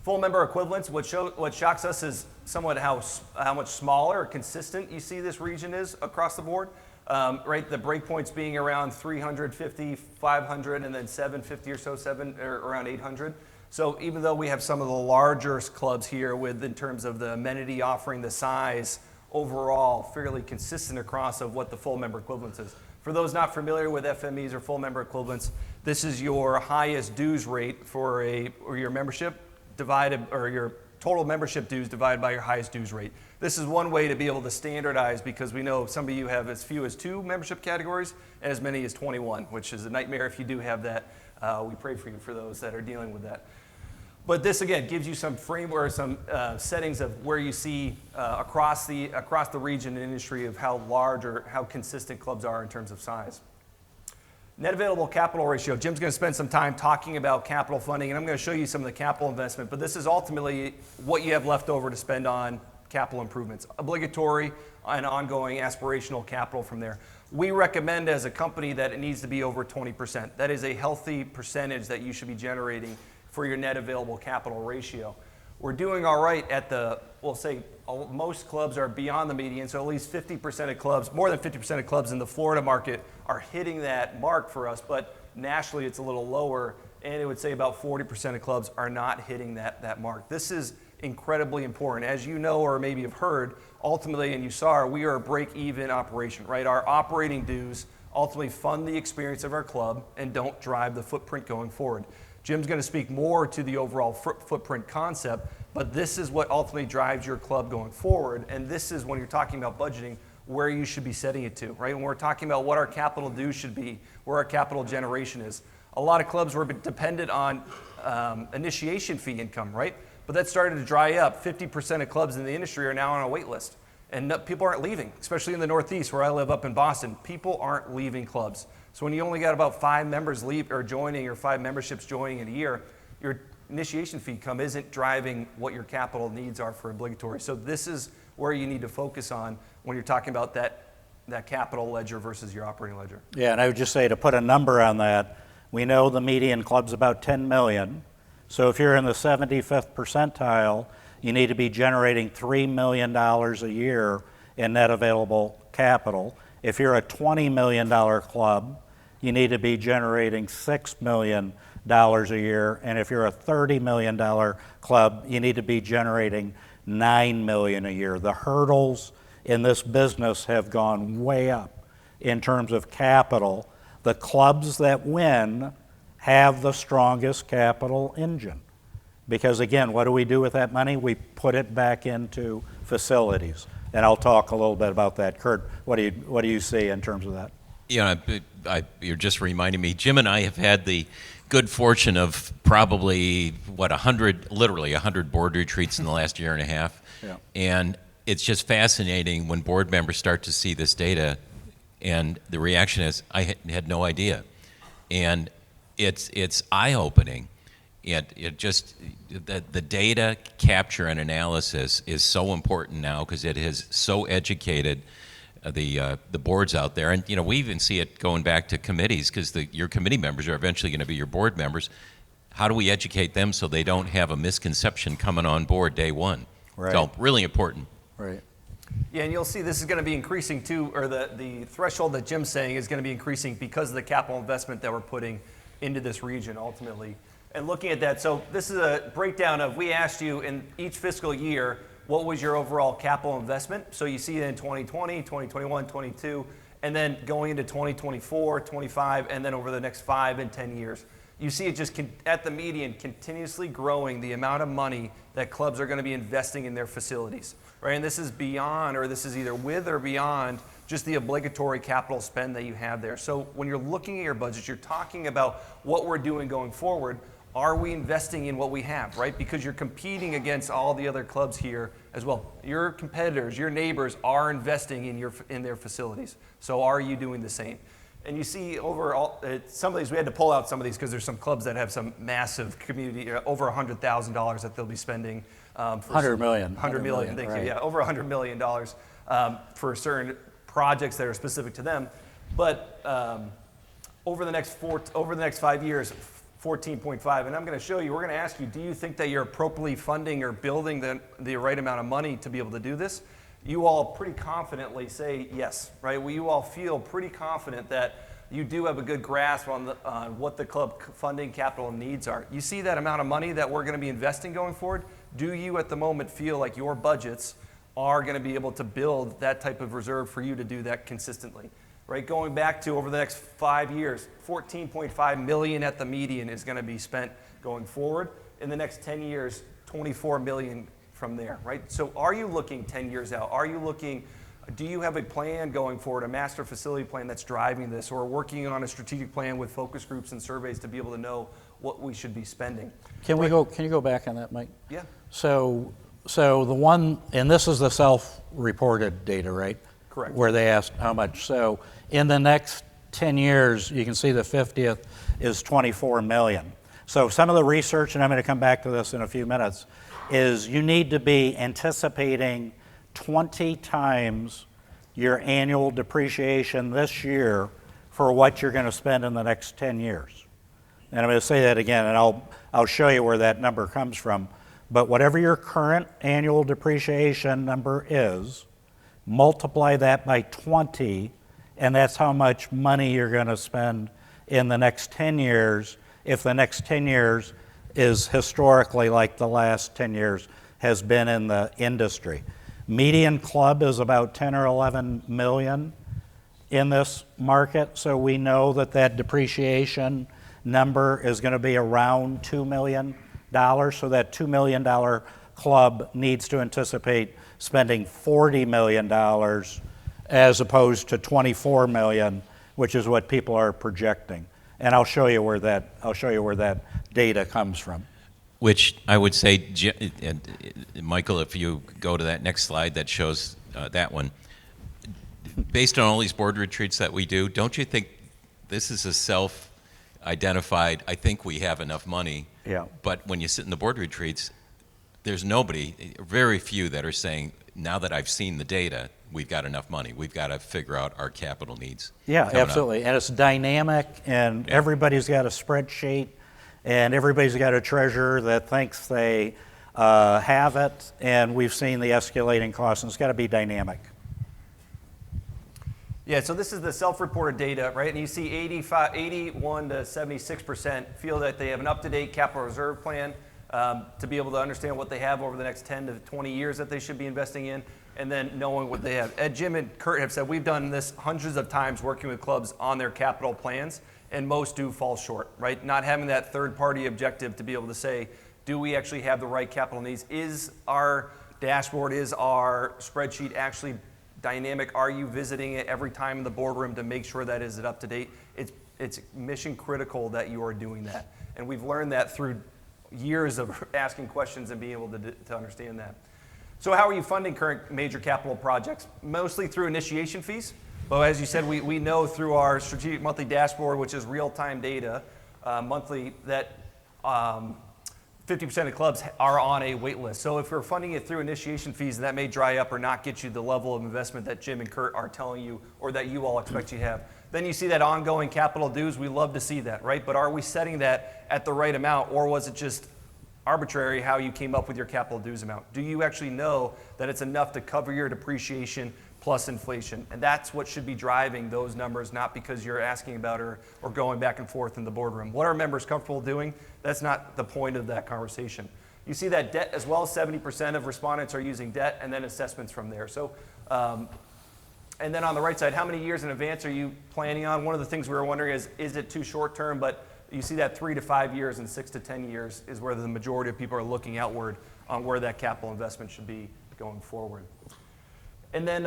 Full member equivalents, what shocks us is somewhat how much smaller or consistent you see this region is across the board. Right, the breakpoints being around 350, 500, and then 750 or so, around 800. So even though we have some of the larger clubs here with, in terms of the amenity offering, the size, overall fairly consistent across of what the full member equivalence is. For those not familiar with FMEs or full member equivalents, this is your highest dues rate for your membership divided, or your total membership dues divided by your highest dues rate. This is one way to be able to standardize, because we know some of you have as few as 2 membership categories and as many as 21, which is a nightmare if you do have that. We pray for you for those that are dealing with that. But this again gives you some framework, some settings of where you see across the region and industry of how large or how consistent clubs are in terms of size. Net available capital ratio. Jim's going to spend some time talking about capital funding, and I'm going to show you some of the capital investment, but this is ultimately what you have left over to spend on capital improvements. Obligatory and ongoing aspirational capital from there. We recommend as a company that it needs to be over 20%. That is a healthy percentage that you should be generating for your net available capital ratio. We're doing all right at we'll say most clubs are beyond the median, so at least 50% of clubs, more than 50% of clubs in the Florida market are hitting that mark for us, but nationally it's a little lower, and it would say about 40% of clubs are not hitting that mark. This is incredibly important. As you know, or maybe have heard, ultimately, and you saw, we are a break-even operation, right? Our operating dues ultimately fund the experience of our club and don't drive the footprint going forward. Jim's going to speak more to the overall footprint concept, but this is what ultimately drives your club going forward, and this is when you're talking about budgeting, where you should be setting it to, right? When we're talking about what our capital dues should be, where our capital generation is. A lot of clubs were dependent on initiation fee income, right? But that started to dry up. 50% of clubs in the industry are now on a wait list, and people aren't leaving, especially in the Northeast where I live up in Boston. People aren't leaving clubs. So when you only got about 5 members leave or joining, or 5 memberships joining in a year, your initiation fee income isn't driving what your capital needs are for obligatory. So this is where you need to focus on when you're talking about that capital ledger versus your operating ledger. Yeah, and I would just say, to put a number on that, we know the median club's about 10 million. So if you're in the 75th percentile, you need to be generating $3 million a year in net available capital. If you're a $20 million club, you need to be generating $6 million a year. And if you're a $30 million club, you need to be generating $9 million a year. The hurdles in this business have gone way up in terms of capital. The clubs that win have the strongest capital engine. Because again, what do we do with that money? We put it back into facilities. And I'll talk a little bit about that. Kurt, what do you see in terms of that? Yeah, you're just reminding me. Jim and I have had the good fortune of probably, literally 100 board retreats in the last year and a half. Yeah. And it's just fascinating when board members start to see this data, and the reaction is, I had no idea. And it's eye-opening. It just, the data capture and analysis is so important now, because it has so educated the boards out there. And we even see it going back to committees, because your committee members are eventually going to be your board members. How do we educate them so they don't have a misconception coming on board day one? Right. So really important. Right. Yeah, and you'll see this is going to be increasing too, or the threshold that Jim's saying is going to be increasing because of the capital investment that we're putting into this region ultimately. And looking at that, so this is a breakdown of, we asked you in each fiscal year, what was your overall capital investment? So you see it in 2020, 2021, 22, and then going into 2024, 25, and then over the next 5 and 10 years. You see it just at the median continuously growing the amount of money that clubs are going to be investing in their facilities, right? And this is beyond, or this is either with or beyond just the obligatory capital spend that you have there. So when you're looking at your budget, you're talking about what we're doing going forward. Are we investing in what we have, right? Because you're competing against all the other clubs here as well. Your competitors, your neighbors are investing in their facilities. So are you doing the same? And you see overall, some of these, we had to pull out some of these because there's some clubs that have some massive community, over $100,000 that they'll be spending. For 100 million. 100 million, thank you. Yeah, over $100 million for certain projects that are specific to them. But over the next 5 years, 14.5. And I'm going to show you, we're going to ask you, do you think that you're appropriately funding or building the right amount of money to be able to do this? You all pretty confidently say yes, right? Well, you all feel pretty confident that you do have a good grasp on what the club funding capital needs are. You see that amount of money that we're going to be investing going forward? Do you at the moment feel like your budgets are going to be able to build that type of reserve for you to do that consistently? Right, going back to over the next 5 years, 14.5 million at the median is going to be spent going forward. In the next 10 years, 24 million from there, right? So are you looking 10 years out? Do you have a plan going forward, a master facility plan that's driving this, or working on a strategic plan with focus groups and surveys to be able to know what we should be spending? Can you go back on that, Mike? Yeah. So the one, and this is the self-reported data, right? Correct. Where they asked how much. So in the next 10 years, you can see the 50th is 24 million. So some of the research, and I'm going to come back to this in a few minutes, is you need to be anticipating 20 times your annual depreciation this year for what you're going to spend in the next 10 years. And I'm going to say that again, and I'll show you where that number comes from. But whatever your current annual depreciation number is, multiply that by 20, and that's how much money you're going to spend in the next 10 years if the next 10 years is historically like the last 10 years has been in the industry. Median club is about 10 or 11 million in this market, so we know that depreciation number is going to be around $2 million. So that $2 million club needs to anticipate spending $40 million as opposed to $24 million, which is what people are projecting. And I'll show you where that data comes from. Which I would say, Michael, if you go to that next slide that shows that one, based on all these board retreats that we do, don't you think this is a self-identified, I think we have enough money, Yeah. but when you sit in the board retreats, there's nobody, very few that are saying, now that I've seen the data, we've got enough money. We've got to figure out our capital needs. Yeah, coming up. absolutely. And it's dynamic, and Yeah. everybody's got a spreadsheet, and everybody's got a treasurer that thinks they have it, and we've seen the escalating costs, and it's got to be dynamic. Yeah, so this is the self-reported data, right? And you see 81 to 76% feel that they have an up-to-date capital reserve plan to be able to understand what they have over the next 10 to 20 years that they should be investing in, and then knowing what they have. Jim and Kurt have said we've done this hundreds of times working with clubs on their capital plans, and most do fall short, right? Not having that third-party objective to be able to say, do we actually have the right capital needs? Is our dashboard, is our spreadsheet actually dynamic? Are you visiting it every time in the boardroom to make sure that is it up to date? It's mission critical that you are doing that. And we've learned that through years of asking questions and being able to understand that. So how are you funding current major capital projects? Mostly through initiation fees. But as you said, we know through our strategic monthly dashboard, which is real-time data monthly, that 50% of clubs are on a wait list. So if we're funding it through initiation fees, that may dry up or not get you the level of investment that Jim and Kurt are telling you or that you all expect you to have. Then you see that ongoing capital dues. We love to see that, right? But are we setting that at the right amount, or was it just arbitrary how you came up with your capital dues amount? Do you actually know that it's enough to cover your depreciation plus inflation? And that's what should be driving those numbers, not because you're asking about or going back and forth in the boardroom. What are members comfortable doing? That's not the point of that conversation. You see that debt as well. 70% of respondents are using debt, and then assessments from there. So, and then on the right side, how many years in advance are you planning on? One of the things we were wondering is it too short term? But you see that 3 to 5 years and 6 to 10 years is where the majority of people are looking outward on where that capital investment should be going forward. And then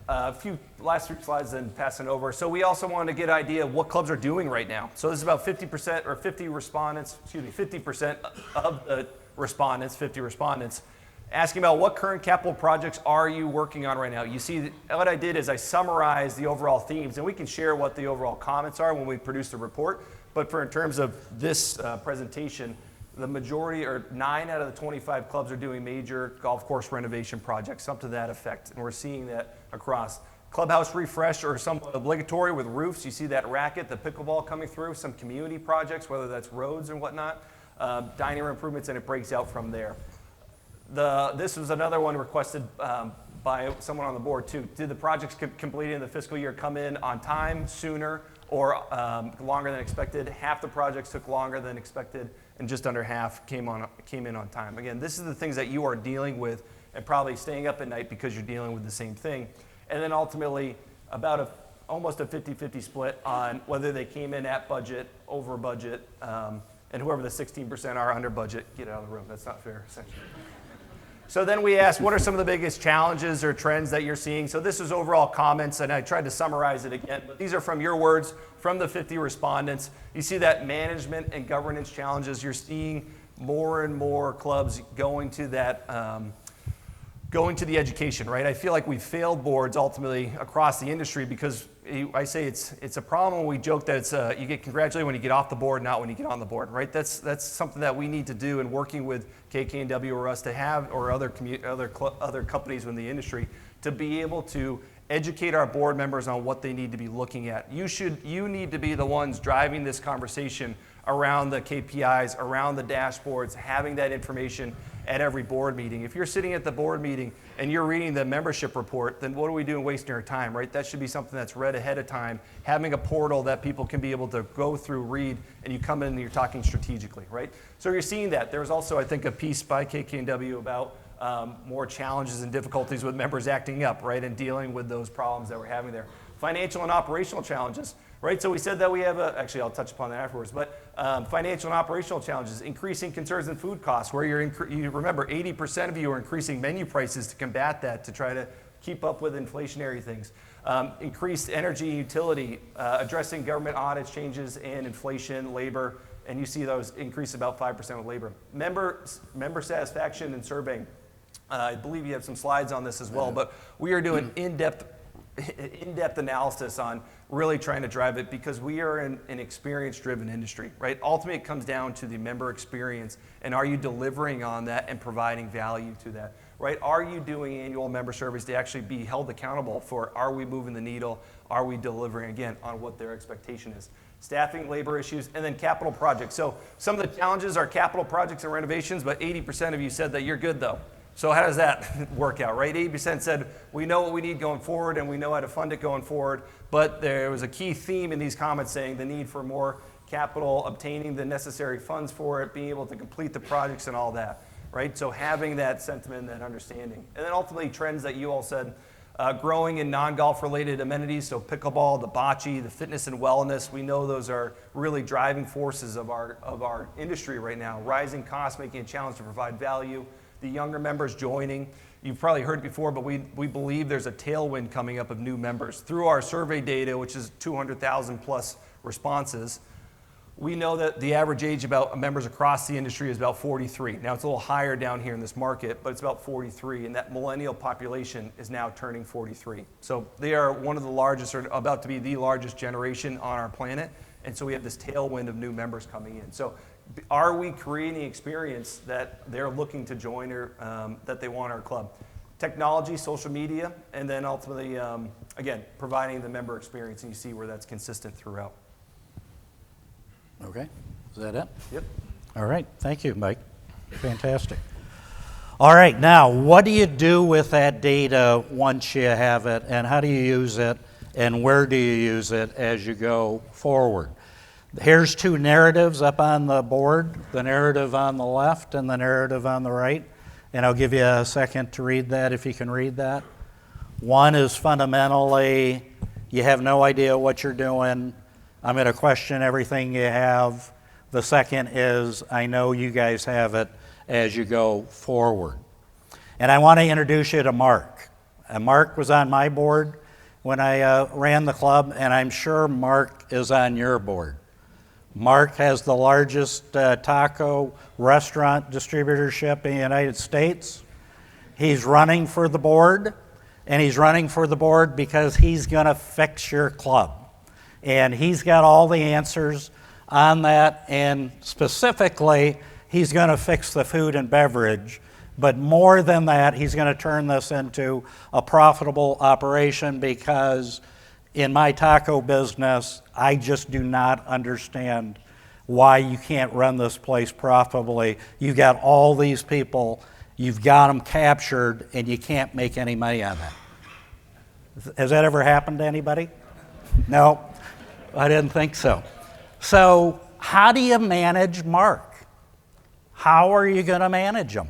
a few last 3 slides, then passing over. So we also wanted to get an idea of what clubs are doing right now. So this is about 50% of the respondents, 50 asking about what current capital projects are you working on right now. You see, what I did is I summarized the overall themes, and we can share what the overall comments are when we produce the report. But in terms of this presentation, the majority, or 9 out of the 25 clubs, are doing major golf course renovation projects, something to that effect. And we're seeing that across. Clubhouse refresh or somewhat obligatory with roofs. You see that racket, the pickleball coming through, some community projects, whether that's roads and whatnot, dining room improvements, and it breaks out from there. This was another one requested by someone on the board too. Did the projects completed in the fiscal year come in on time, sooner, or longer than expected? Half the projects took longer than expected, and just under half came in on time. Again, this is the things that you are dealing with and probably staying up at night because you're dealing with the same thing. And then ultimately, about almost a 50-50 split on whether they came in at budget, over budget, and whoever the 16% are under budget, get out of the room. That's not fair, essentially. So then we asked, what are some of the biggest challenges or trends that you're seeing? So this is overall comments, and I tried to summarize it again, but these are from your words, from the 50 respondents. You see that management and governance challenges. You're seeing more and more clubs going to that, going to the education, right? I feel like we failed boards ultimately across the industry because I say it's a problem when we joke that it's you get congratulated when you get off the board, not when you get on the board, right? That's something that we need to do in working with KK&W or us to have, or other companies in the industry, to be able to educate our board members on what they need to be looking at. You need to be the ones driving this conversation around the KPIs, around the dashboards, having that information at every board meeting. If you're sitting at the board meeting and you're reading the membership report, then what are we doing wasting our time, right? That should be something that's read ahead of time, having a portal that people can be able to go through, read, and you come in and you're talking strategically, right? So you're seeing that. There was also, I think, a piece by KK&W about more challenges and difficulties with members acting up, right, and dealing with those problems that we're having there. Financial and operational challenges, right? So we said that we have actually I'll touch upon that afterwards, but financial and operational challenges, increasing concerns in food costs, where you remember 80% of you are increasing menu prices to combat that, to try to keep up with inflationary things. Increased energy and utility, addressing government audits, changes in inflation, labor, and you see those increase about 5% with labor. Member satisfaction and surveying. I believe you have some slides on this as well, but we are doing in-depth analysis on really trying to drive it, because we are in an experience-driven industry, right? Ultimately, it comes down to the member experience, and are you delivering on that and providing value to that, right? Are you doing annual member surveys to actually be held accountable for, are we moving the needle? Are we delivering, again, on what their expectation is? Staffing, labor issues, and then capital projects. So some of the challenges are capital projects and renovations, but 80% of you said that you're good though. So how does that work out, right? 80% said, we know what we need going forward and we know how to fund it going forward, but there was a key theme in these comments saying the need for more capital, obtaining the necessary funds for it, being able to complete the projects and all that, right? So having that sentiment, that understanding. And then ultimately trends that you all said, growing in non-golf related amenities, so pickleball, the bocce, the fitness and wellness. We know those are really driving forces of our industry right now. Rising costs, making it a challenge to provide value. The younger members joining. You've probably heard it before, but we believe there's a tailwind coming up of new members. Through our survey data, which is 200,000 plus responses, we know that the average age about members across the industry is about 43. Now it's a little higher down here in this market, but it's about 43, and that millennial population is now turning 43. So they are one of the largest, or about to be the largest generation on our planet, and so we have this tailwind of new members coming in. So are we creating experience that they're looking to join, or that they want our club? Technology, social media, and then ultimately, again, providing the member experience, and you see where that's consistent throughout. Okay, is that it? Yep. All right, thank you, Mike. Fantastic. All right, now, what do you do with that data once you have it, and how do you use it, and where do you use it as you go forward? Here's two narratives up on the board, the narrative on the left and the narrative on the right, and I'll give you a second to read that if you can read that. One is fundamentally, you have no idea what you're doing. I'm going to question everything you have. The second is, I know you guys have it as you go forward. And I want to introduce you to Mark. Mark was on my board when I ran the club, and I'm sure Mark is on your board. Mark has the largest taco restaurant distributorship in the United States. He's running for the board, and he's running for the board because he's going to fix your club. And he's got all the answers on that, and specifically, he's going to fix the food and beverage. But more than that, he's going to turn this into a profitable operation because in my taco business, I just do not understand why you can't run this place profitably. You've got all these people, you've got them captured, and you can't make any money on that. Has that ever happened to anybody? No, I didn't think so. So how do you manage Mark? How are you going to manage him?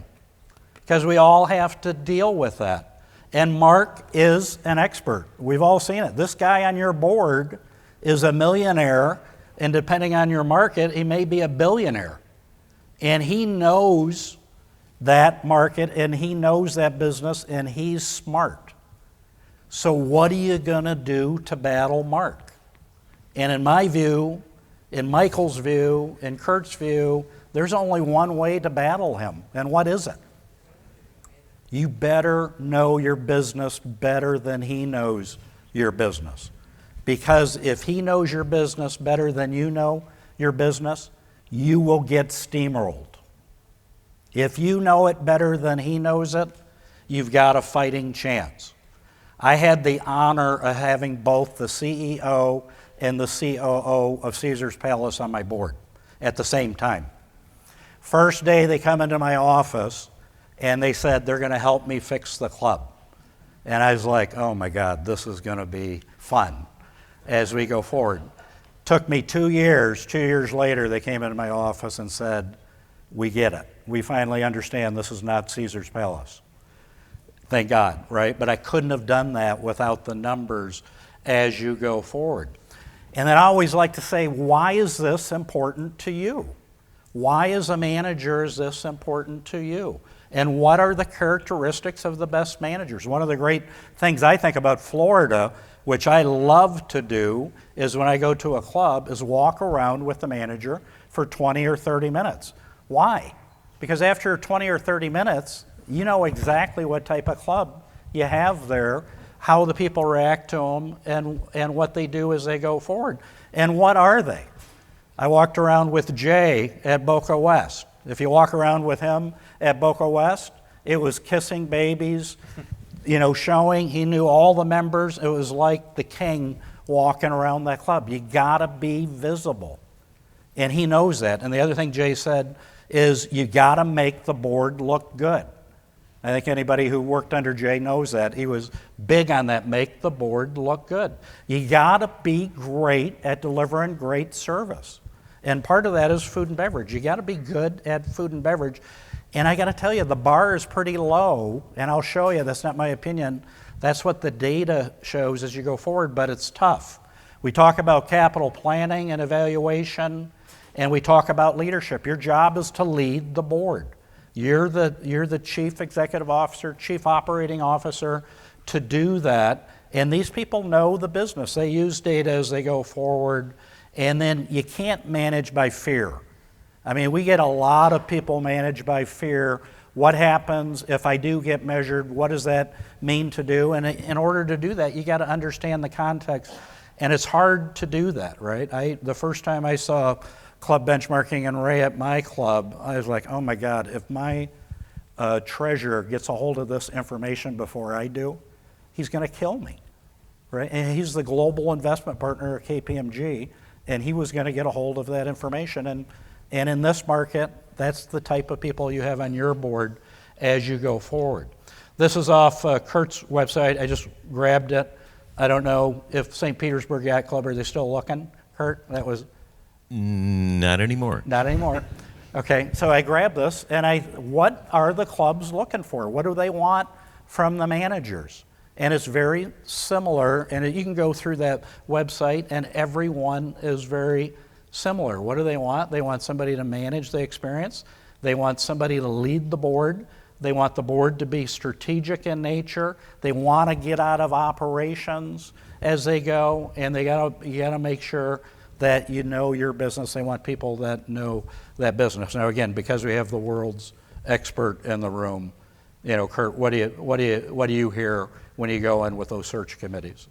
Because we all have to deal with that. And Mark is an expert. We've all seen it. This guy on your board is a millionaire, and depending on your market, he may be a billionaire. And he knows that market, and he knows that business, and he's smart. So what are you going to do to battle Mark? And in my view, in Michael's view, in Kurt's view, there's only one way to battle him. And what is it? You better know your business better than he knows your business. Because if he knows your business better than you know your business, you will get steamrolled. If you know it better than he knows it, you've got a fighting chance. I had the honor of having both the CEO and the COO of Caesar's Palace on my board at the same time. First day they come into my office, and they said they're going to help me fix the club. And I was like, oh my God, this is going to be fun as we go forward. Took me 2 years. 2 years later, they came into my office and said, we get it. We finally understand this is not Caesar's Palace. Thank God, right? But I couldn't have done that without the numbers as you go forward. And then I always like to say, why is this important to you? Why as a manager is this important to you? And what are the characteristics of the best managers? One of the great things I think about Florida, which I love to do, is when I go to a club, is walk around with the manager for 20 or 30 minutes. Why? Because after 20 or 30 minutes, you know exactly what type of club you have there, how the people react to them, and what they do as they go forward. And what are they? I walked around with Jay at Boca West. If you walk around with him at Boca West, it was kissing babies, showing. He knew all the members. It was like the king walking around that club. You gotta be visible. And he knows that. And the other thing Jay said is you gotta make the board look good. I think anybody who worked under Jay knows that. He was big on that, make the board look good. You gotta be great at delivering great service. And part of that is food and beverage. You got to be good at food and beverage. And I got to tell you, the bar is pretty low, and I'll show you, that's not my opinion. That's what the data shows as you go forward, but it's tough. We talk about capital planning and evaluation, and we talk about leadership. Your job is to lead the board. You're the chief executive officer, chief operating officer to do that. And these people know the business. They use data as they go forward. And then you can't manage by fear. I mean, we get a lot of people managed by fear. What happens if I do get measured? What does that mean to do? And in order to do that, you got to understand the context. And it's hard to do that, right? The first time I saw club benchmarking and Ray at my club, I was like, oh my God, if my treasurer gets a hold of this information before I do, he's going to kill me, right? And he's the global investment partner at KPMG. And he was going to get a hold of that information. And in this market, that's the type of people you have on your board as you go forward. This is off Kurt's website. I just grabbed it. I don't know if St. Petersburg Yacht Club, are they still looking, Kurt? That was... Not anymore. Not anymore. Okay, so I grabbed this, and what are the clubs looking for? What do they want from the managers? And it's very similar, and you can go through that website, and everyone is very similar. What do they want? They want somebody to manage the experience. They want somebody to lead the board. They want the board to be strategic in nature. They want to get out of operations as they go, and you gotta make sure that you know your business. They want people that know that business. Now again, because we have the world's expert in the room, Kurt, what do you hear when you go in with those search committees?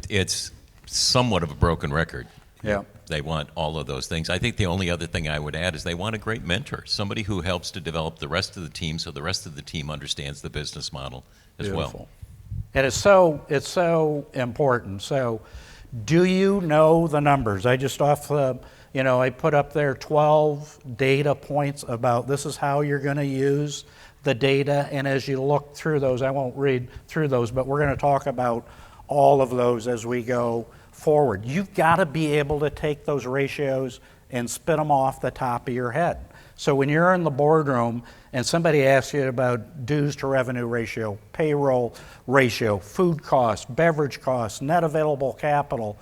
It's somewhat of a broken record. Yeah. They want all of those things. I think the only other thing I would add is they want a great mentor, somebody who helps to develop the rest of the team so the rest of the team understands the business model as Beautiful. well. And it's so important. So, do you know the numbers? I just I put up there 12 data points about this is how you're going to use the data. And as you look through those, I won't read through those, but we're going to talk about all of those as we go forward. You've got to be able to take those ratios and spit them off the top of your head. So when you're in the boardroom and somebody asks you about dues to revenue ratio, payroll ratio, food costs, beverage costs, net available capital,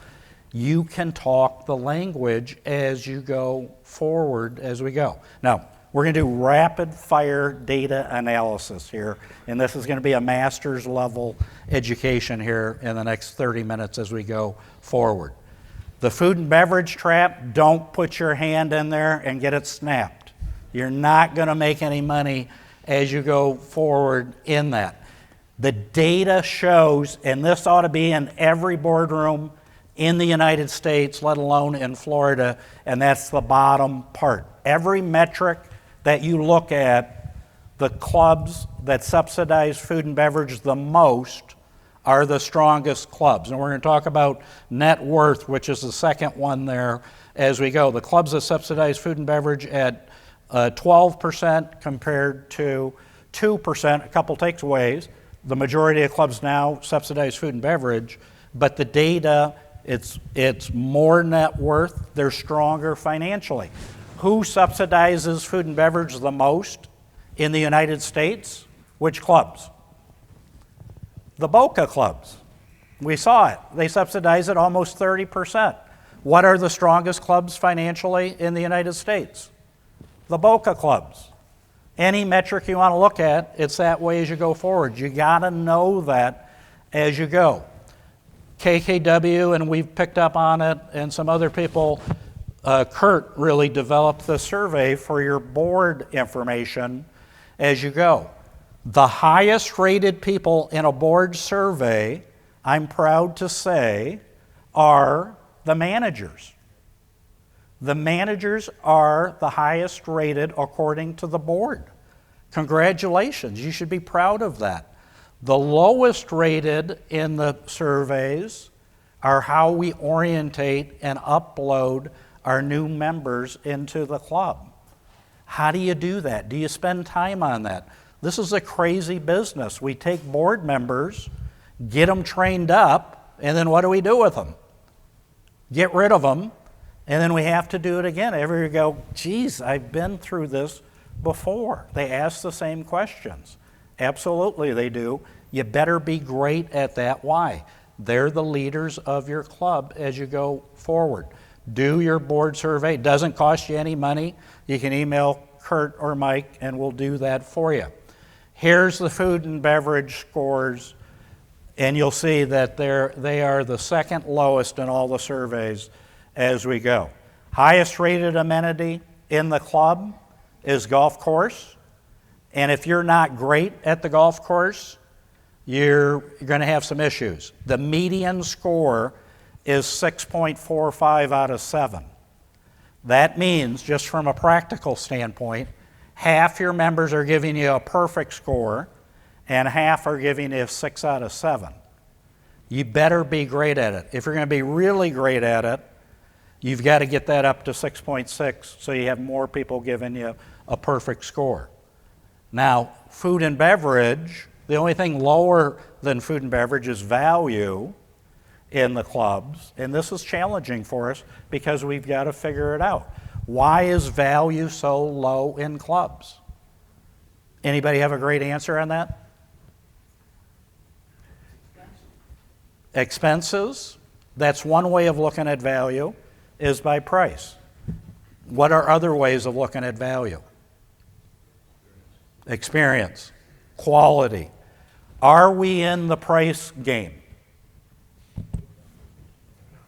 you can talk the language as you go forward as we go. Now, we're going to do rapid fire data analysis here, and this is going to be a master's level education here in the next 30 minutes as we go forward. The food and beverage trap, don't put your hand in there and get it snapped. You're not going to make any money as you go forward in that. The data shows, and this ought to be in every boardroom in the United States, let alone in Florida, and that's the bottom part. Every metric that you look at, the clubs that subsidize food and beverage the most are the strongest clubs. And we're going to talk about net worth, which is the second one there as we go. The clubs that subsidize food and beverage at 12% compared to 2%, a couple takeaways. The majority of clubs now subsidize food and beverage, but the data, it's more net worth, they're stronger financially. Who subsidizes food and beverage the most in the United States? Which clubs? The Boca clubs. We saw it. They subsidize it almost 30%. What are the strongest clubs financially in the United States? The Boca clubs. Any metric you want to look at, it's that way as you go forward. You got to know that as you go. KKW, and we've picked up on it, and some other people, Kurt really developed the survey for your board information as you go. The highest rated people in a board survey, I'm proud to say, are the managers. The managers are the highest rated according to the board. Congratulations, you should be proud of that. The lowest rated in the surveys are how we orientate and upload our new members into the club. How do you do that? Do you spend time on that? This is a crazy business. We take board members, get them trained up, and then what do we do with them? Get rid of them, and then we have to do it again. Every year you go, geez, I've been through this before. They ask the same questions. Absolutely they do. You better be great at that. Why? They're the leaders of your club as you go forward. Do your board survey. It doesn't cost you any money. You can email Kurt or Mike and we'll do that for you. Here's the food and beverage scores, and you'll see that they are the second lowest in all the surveys as we go. Highest rated amenity in the club is golf course. And if you're not great at the golf course, you're going to have some issues. The median score is 6.45 out of 7. That means, just from a practical standpoint, half your members are giving you a perfect score and half are giving you a 6 out of 7. You better be great at it. If you're going to be really great at it, you've got to get that up to 6.6 so you have more people giving you a perfect score. Now, food and beverage, the only thing lower than food and beverage is value in the clubs, and this is challenging for us because we've got to figure it out. Why is value so low in clubs? Anybody have a great answer on that? Expenses. That's one way of looking at value, is by price. What are other ways of looking at value? Experience, quality. Are we in the price game?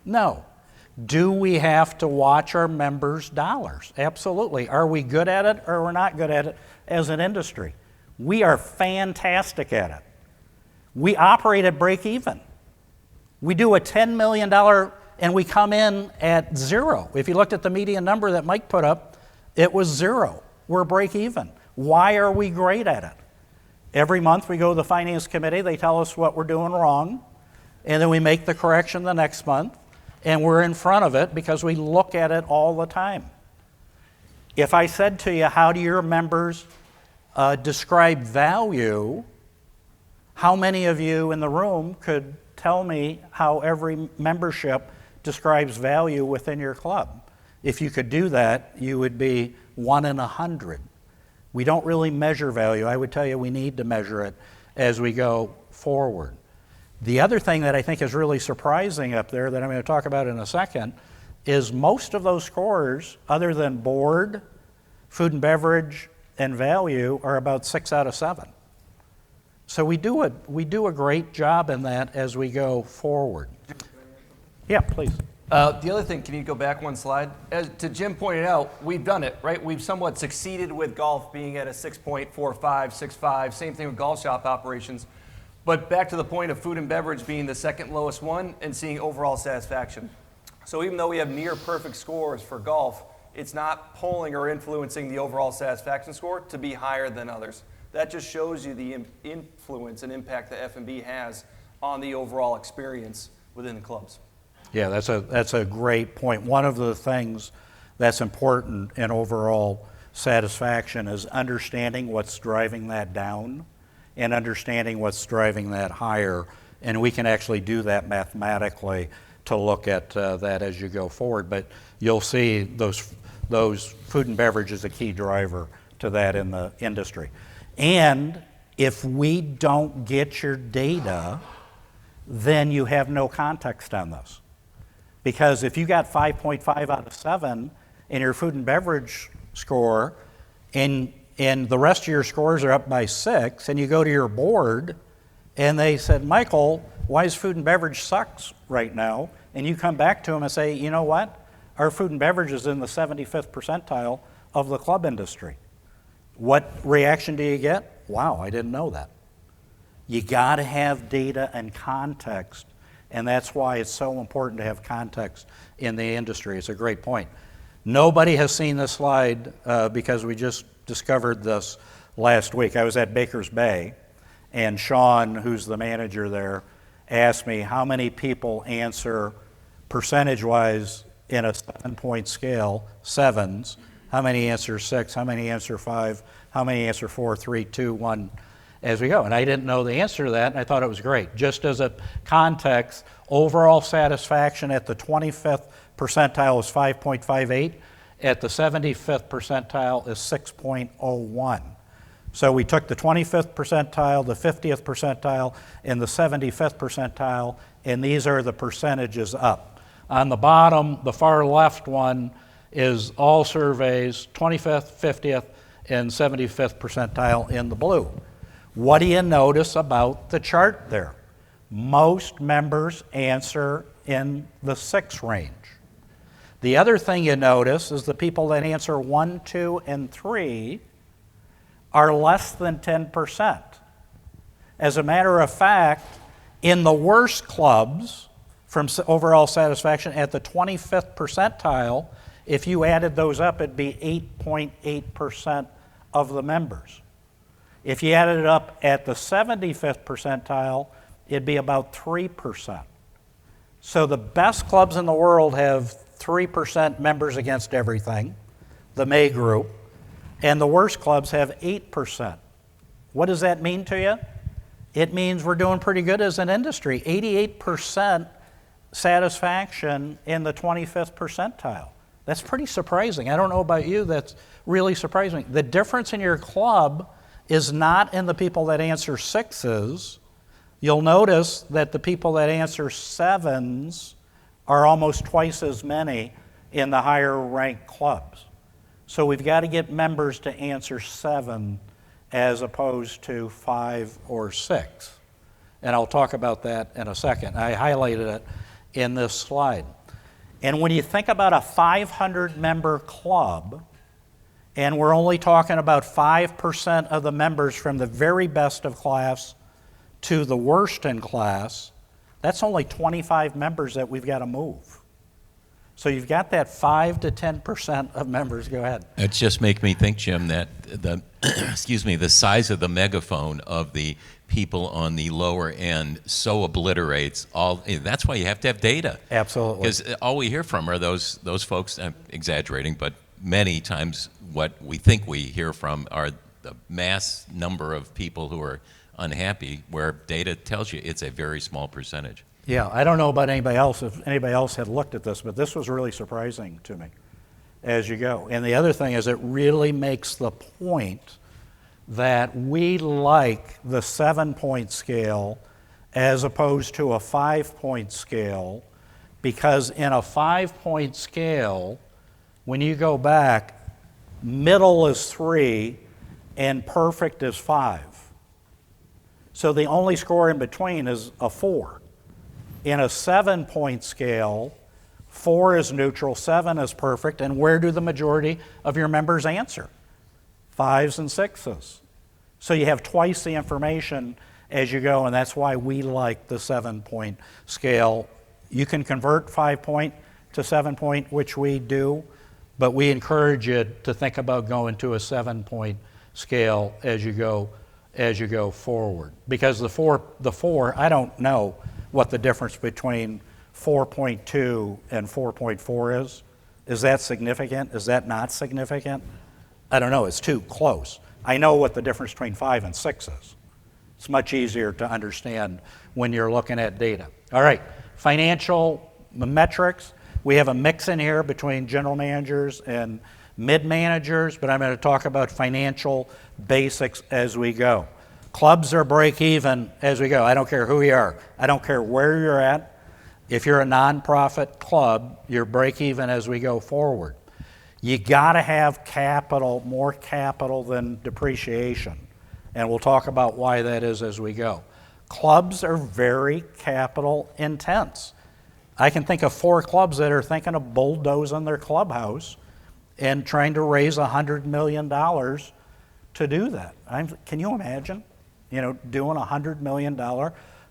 No. Do we have to watch our members' dollars? Absolutely. Are we good at it or we're not good at it as an industry? We are fantastic at it. We operate at break even. We do a $10 million and we come in at zero. If you looked at the median number that Mike put up, it was zero. We're break even. Why are we great at it? Every month we go to the finance committee, they tell us what we're doing wrong, and then we make the correction the next month, and we're in front of it because we look at it all the time. If I said to you, how do your members describe value, how many of you in the room could tell me how every membership describes value within your club? If you could do that, you would be 1 in 100. We don't really measure value. I would tell you we need to measure it as we go forward. The other thing that I think is really surprising up there that I'm going to talk about in a second is most of those scores, other than board, food and beverage, and value, are about 6 out of 7. So we do a great job in that as we go forward. Yeah, please. The other thing, can you go back one slide? As to Jim pointed out, we've done it, right? We've somewhat succeeded with golf being at a 6.45, 6.5, same thing with golf shop operations. But back to the point of food and beverage being the second lowest one and seeing overall satisfaction. So even though we have near perfect scores for golf, it's not polling or influencing the overall satisfaction score to be higher than others. That just shows you the influence and impact that F&B has on the overall experience within the clubs. Yeah, that's a great point. One of the things that's important in overall satisfaction is understanding what's driving that down and understanding what's driving that higher. And we can actually do that mathematically to look at that as you go forward. But you'll see those food and beverage is a key driver to that in the industry. And if we don't get your data, then you have no context on this. Because if you got 5.5 out of 7 in your food and beverage score, and the rest of your scores are up by 6, and you go to your board, and they said, Michael, why is food and beverage sucks right now? And you come back to them and say, you know what? Our food and beverage is in the 75th percentile of the club industry. What reaction do you get? Wow, I didn't know that. You got to have data and context. And that's why it's so important to have context in the industry. It's a great point. Nobody has seen this slide because we just discovered this last week. I was at Baker's Bay, and Sean, who's the manager there, asked me how many people answer percentage-wise in a 7-point scale, 7s, how many answer 6, how many answer 5, how many answer 4, 3, 2, 1, as we go. And I didn't know the answer to that, and I thought it was great. Just as a context, overall satisfaction at the 25th percentile is 5.58. At the 75th percentile is 6.01. So we took the 25th percentile, the 50th percentile, and the 75th percentile, and these are the percentages up. On the bottom, the far left one is all surveys, 25th, 50th, and 75th percentile in the blue. What do you notice about the chart there? Most members answer in the 6 range. The other thing you notice is the people that answer 1, 2, and 3 are less than 10%. As a matter of fact, in the worst clubs from overall satisfaction at the 25th percentile, if you added those up, it'd be 8.8% of the members. If you added it up at the 75th percentile, it'd be about 3%. So the best clubs in the world have 3% members against everything, the May group, and the worst clubs have 8%. What does that mean to you? It means we're doing pretty good as an industry. 88% satisfaction in the 25th percentile. That's pretty surprising. I don't know about you, that's really surprising. The difference in your club is not in the people that answer 6s. You'll notice that the people that answer 7s are almost twice as many in the higher ranked clubs. So we've got to get members to answer 7 as opposed to 5 or 6. And I'll talk about that in a second. I highlighted it in this slide. And when you think about a 500-member club, And we're only talking about 5% of the members from the very best of class to the worst in class. That's only 25 members that we've got to move. So you've got that 5 to 10% of members. Go ahead. It just makes me think, Jim, that the excuse me, the size of the megaphone of the people on the lower end so obliterates all. That's why you have to have data. Absolutely. Because all we hear from are those folks. I'm exaggerating, but many times what we think we hear from are the mass number of people who are unhappy, where data tells you it's a very small percentage. Yeah, I don't know about anybody else, if anybody else had looked at this, but this was really surprising to me as you go. And the other thing is it really makes the point that we like the 7-point scale as opposed to a 5-point scale, because in a 5-point scale, when you go back, middle is 3 and perfect is 5. So the only score in between is a 4. In a 7-point scale, 4 is neutral, 7 is perfect, and where do the majority of your members answer? 5s and 6s. So you have twice the information as you go, and that's why we like the 7-point scale. You can convert 5-point to 7-point, which we do, but we encourage you to think about going to a 7-point scale as you go forward. Because the four, I don't know what the difference between 4.2 and 4.4 is. Is that significant? Is that not significant? I don't know. It's too close. I know what the difference between 5 and 6 is. It's much easier to understand when you're looking at data. All right, financial metrics. We have a mix in here between general managers and mid-managers, but I'm going to talk about financial basics as we go. Clubs are break even as we go. I don't care who you are. I don't care where you're at. If you're a nonprofit club, you're break even as we go forward. You got to have capital, more capital than depreciation. And we'll talk about why that is as we go. Clubs are very capital intense. I can think of 4 clubs that are thinking of bulldozing their clubhouse and trying to raise $100 million to do that. Can you imagine? Doing a $100 million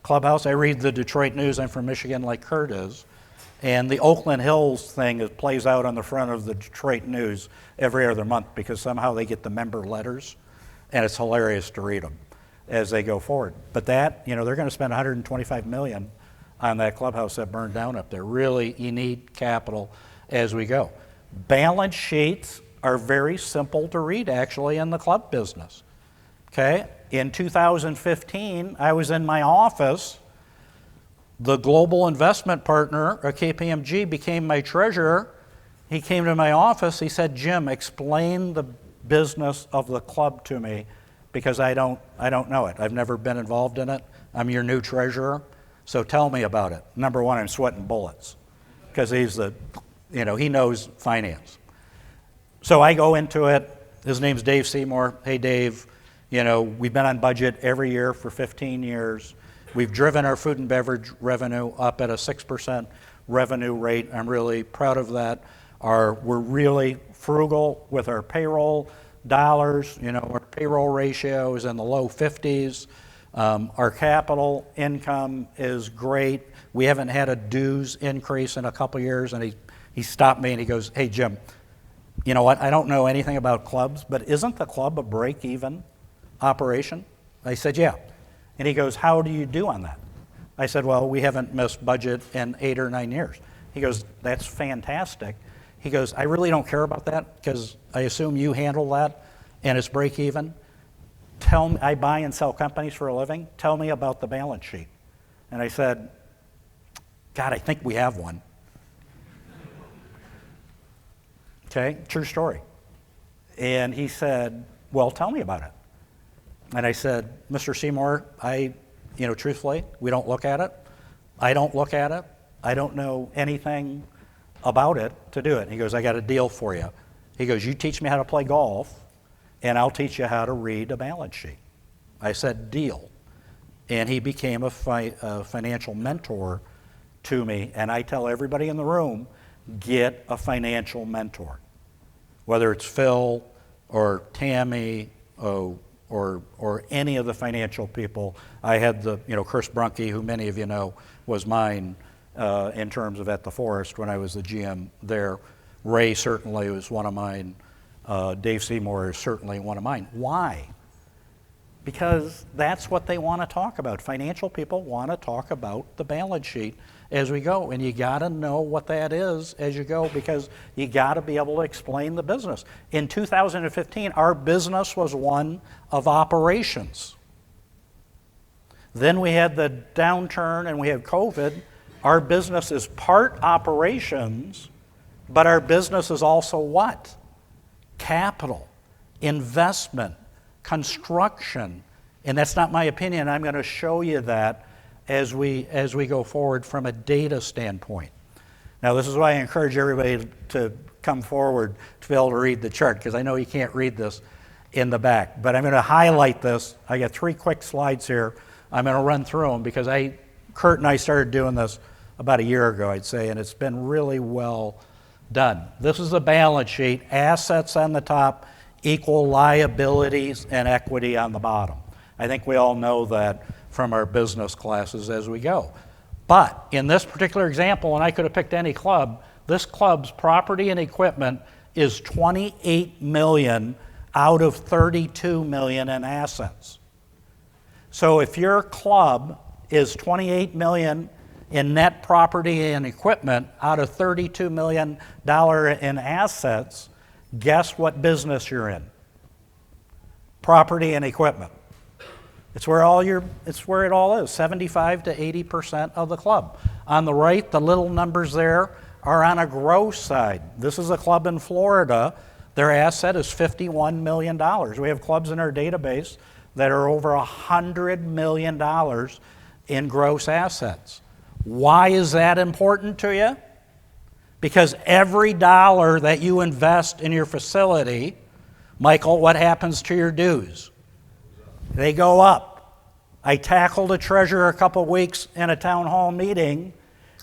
clubhouse. I read the Detroit News. I'm from Michigan like Kurt is. And the Oakland Hills thing plays out on the front of the Detroit News every other month because somehow they get the member letters, and it's hilarious to read them as they go forward. But that, they're going to spend $125 million on that clubhouse that burned down up there. Really, you need capital as we go. Balance sheets are very simple to read, actually, in the club business. Okay? In 2015, I was in my office. The global investment partner at KPMG became my treasurer. He came to my office. He said, "Jim, explain the business of the club to me because I don't know it. I've never been involved in it. I'm your new treasurer, so tell me about it." Number one, I'm sweating bullets because he knows finance. So I go into it. His name's Dave Seymour. Hey, Dave. We've been on budget every year for 15 years. We've driven our food and beverage revenue up at a 6% revenue rate. I'm really proud of that. We're really frugal with our payroll dollars. Our payroll ratio is in the low 50s. Our capital income is great. We haven't had a dues increase in a couple years. And he stopped me and he goes, "Hey, Jim, you know what? I don't know anything about clubs, but isn't the club a break-even operation?" I said, "Yeah." And he goes, "How do you do on that?" I said, "Well, we haven't missed budget in 8 or 9 years." He goes, "That's fantastic." He goes, "I really don't care about that because I assume you handle that and it's break even. Tell me, I buy and sell companies for a living. Tell me about the balance sheet." And I said, "God, I think we have one." Okay, true story. And he said, "Well, tell me about it." And I said, "Mr. Seymour, truthfully, we don't look at it. I don't look at it. I don't know anything about it to do it." And he goes, "I got a deal for you." He goes, "You teach me how to play golf, and I'll teach you how to read a balance sheet." I said, "Deal." And he became a financial mentor to me. And I tell everybody in the room, get a financial mentor. Whether it's Phil, or Tammy, or any of the financial people. I had Chris Brunke, who many of you know, was mine in terms of at the Forest when I was the GM there. Ray certainly was one of mine. Dave Seymour is certainly one of mine. Why? Because that's what they want to talk about. Financial people want to talk about the balance sheet as we go, and you got to know what that is as you go, because you got to be able to explain the business. In 2015, our business was one of operations. Then we had the downturn and we had COVID. Our business is part operations, but our business is also what? Capital, investment, construction. And that's not my opinion. I'm going to show you that as we go forward from a data standpoint. Now, this is why I encourage everybody to come forward to be able to read the chart, because I know you can't read this in the back. But I'm going to highlight this. I got 3 quick slides here. I'm going to run through them because Kurt and I started doing this about a year ago, I'd say, and it's been really well done. This is the balance sheet. Assets on the top equal liabilities and equity on the bottom. I think we all know that from our business classes as we go. But in this particular example, and I could have picked any club, this club's property and equipment is $28 million out of $32 million in assets. So if your club is $28 million in net property and equipment out of $32 million in assets, guess what business you're in? Property and equipment. It's where it all is, 75 to 80% of the club. On the right, the little numbers there are on a gross side. This is a club in Florida. Their asset is $51 million. We have clubs in our database that are over $100 million in gross assets. Why is that important to you? Because every dollar that you invest in your facility, Michael, what happens to your dues? They go up. I tackled a treasurer a couple weeks in a town hall meeting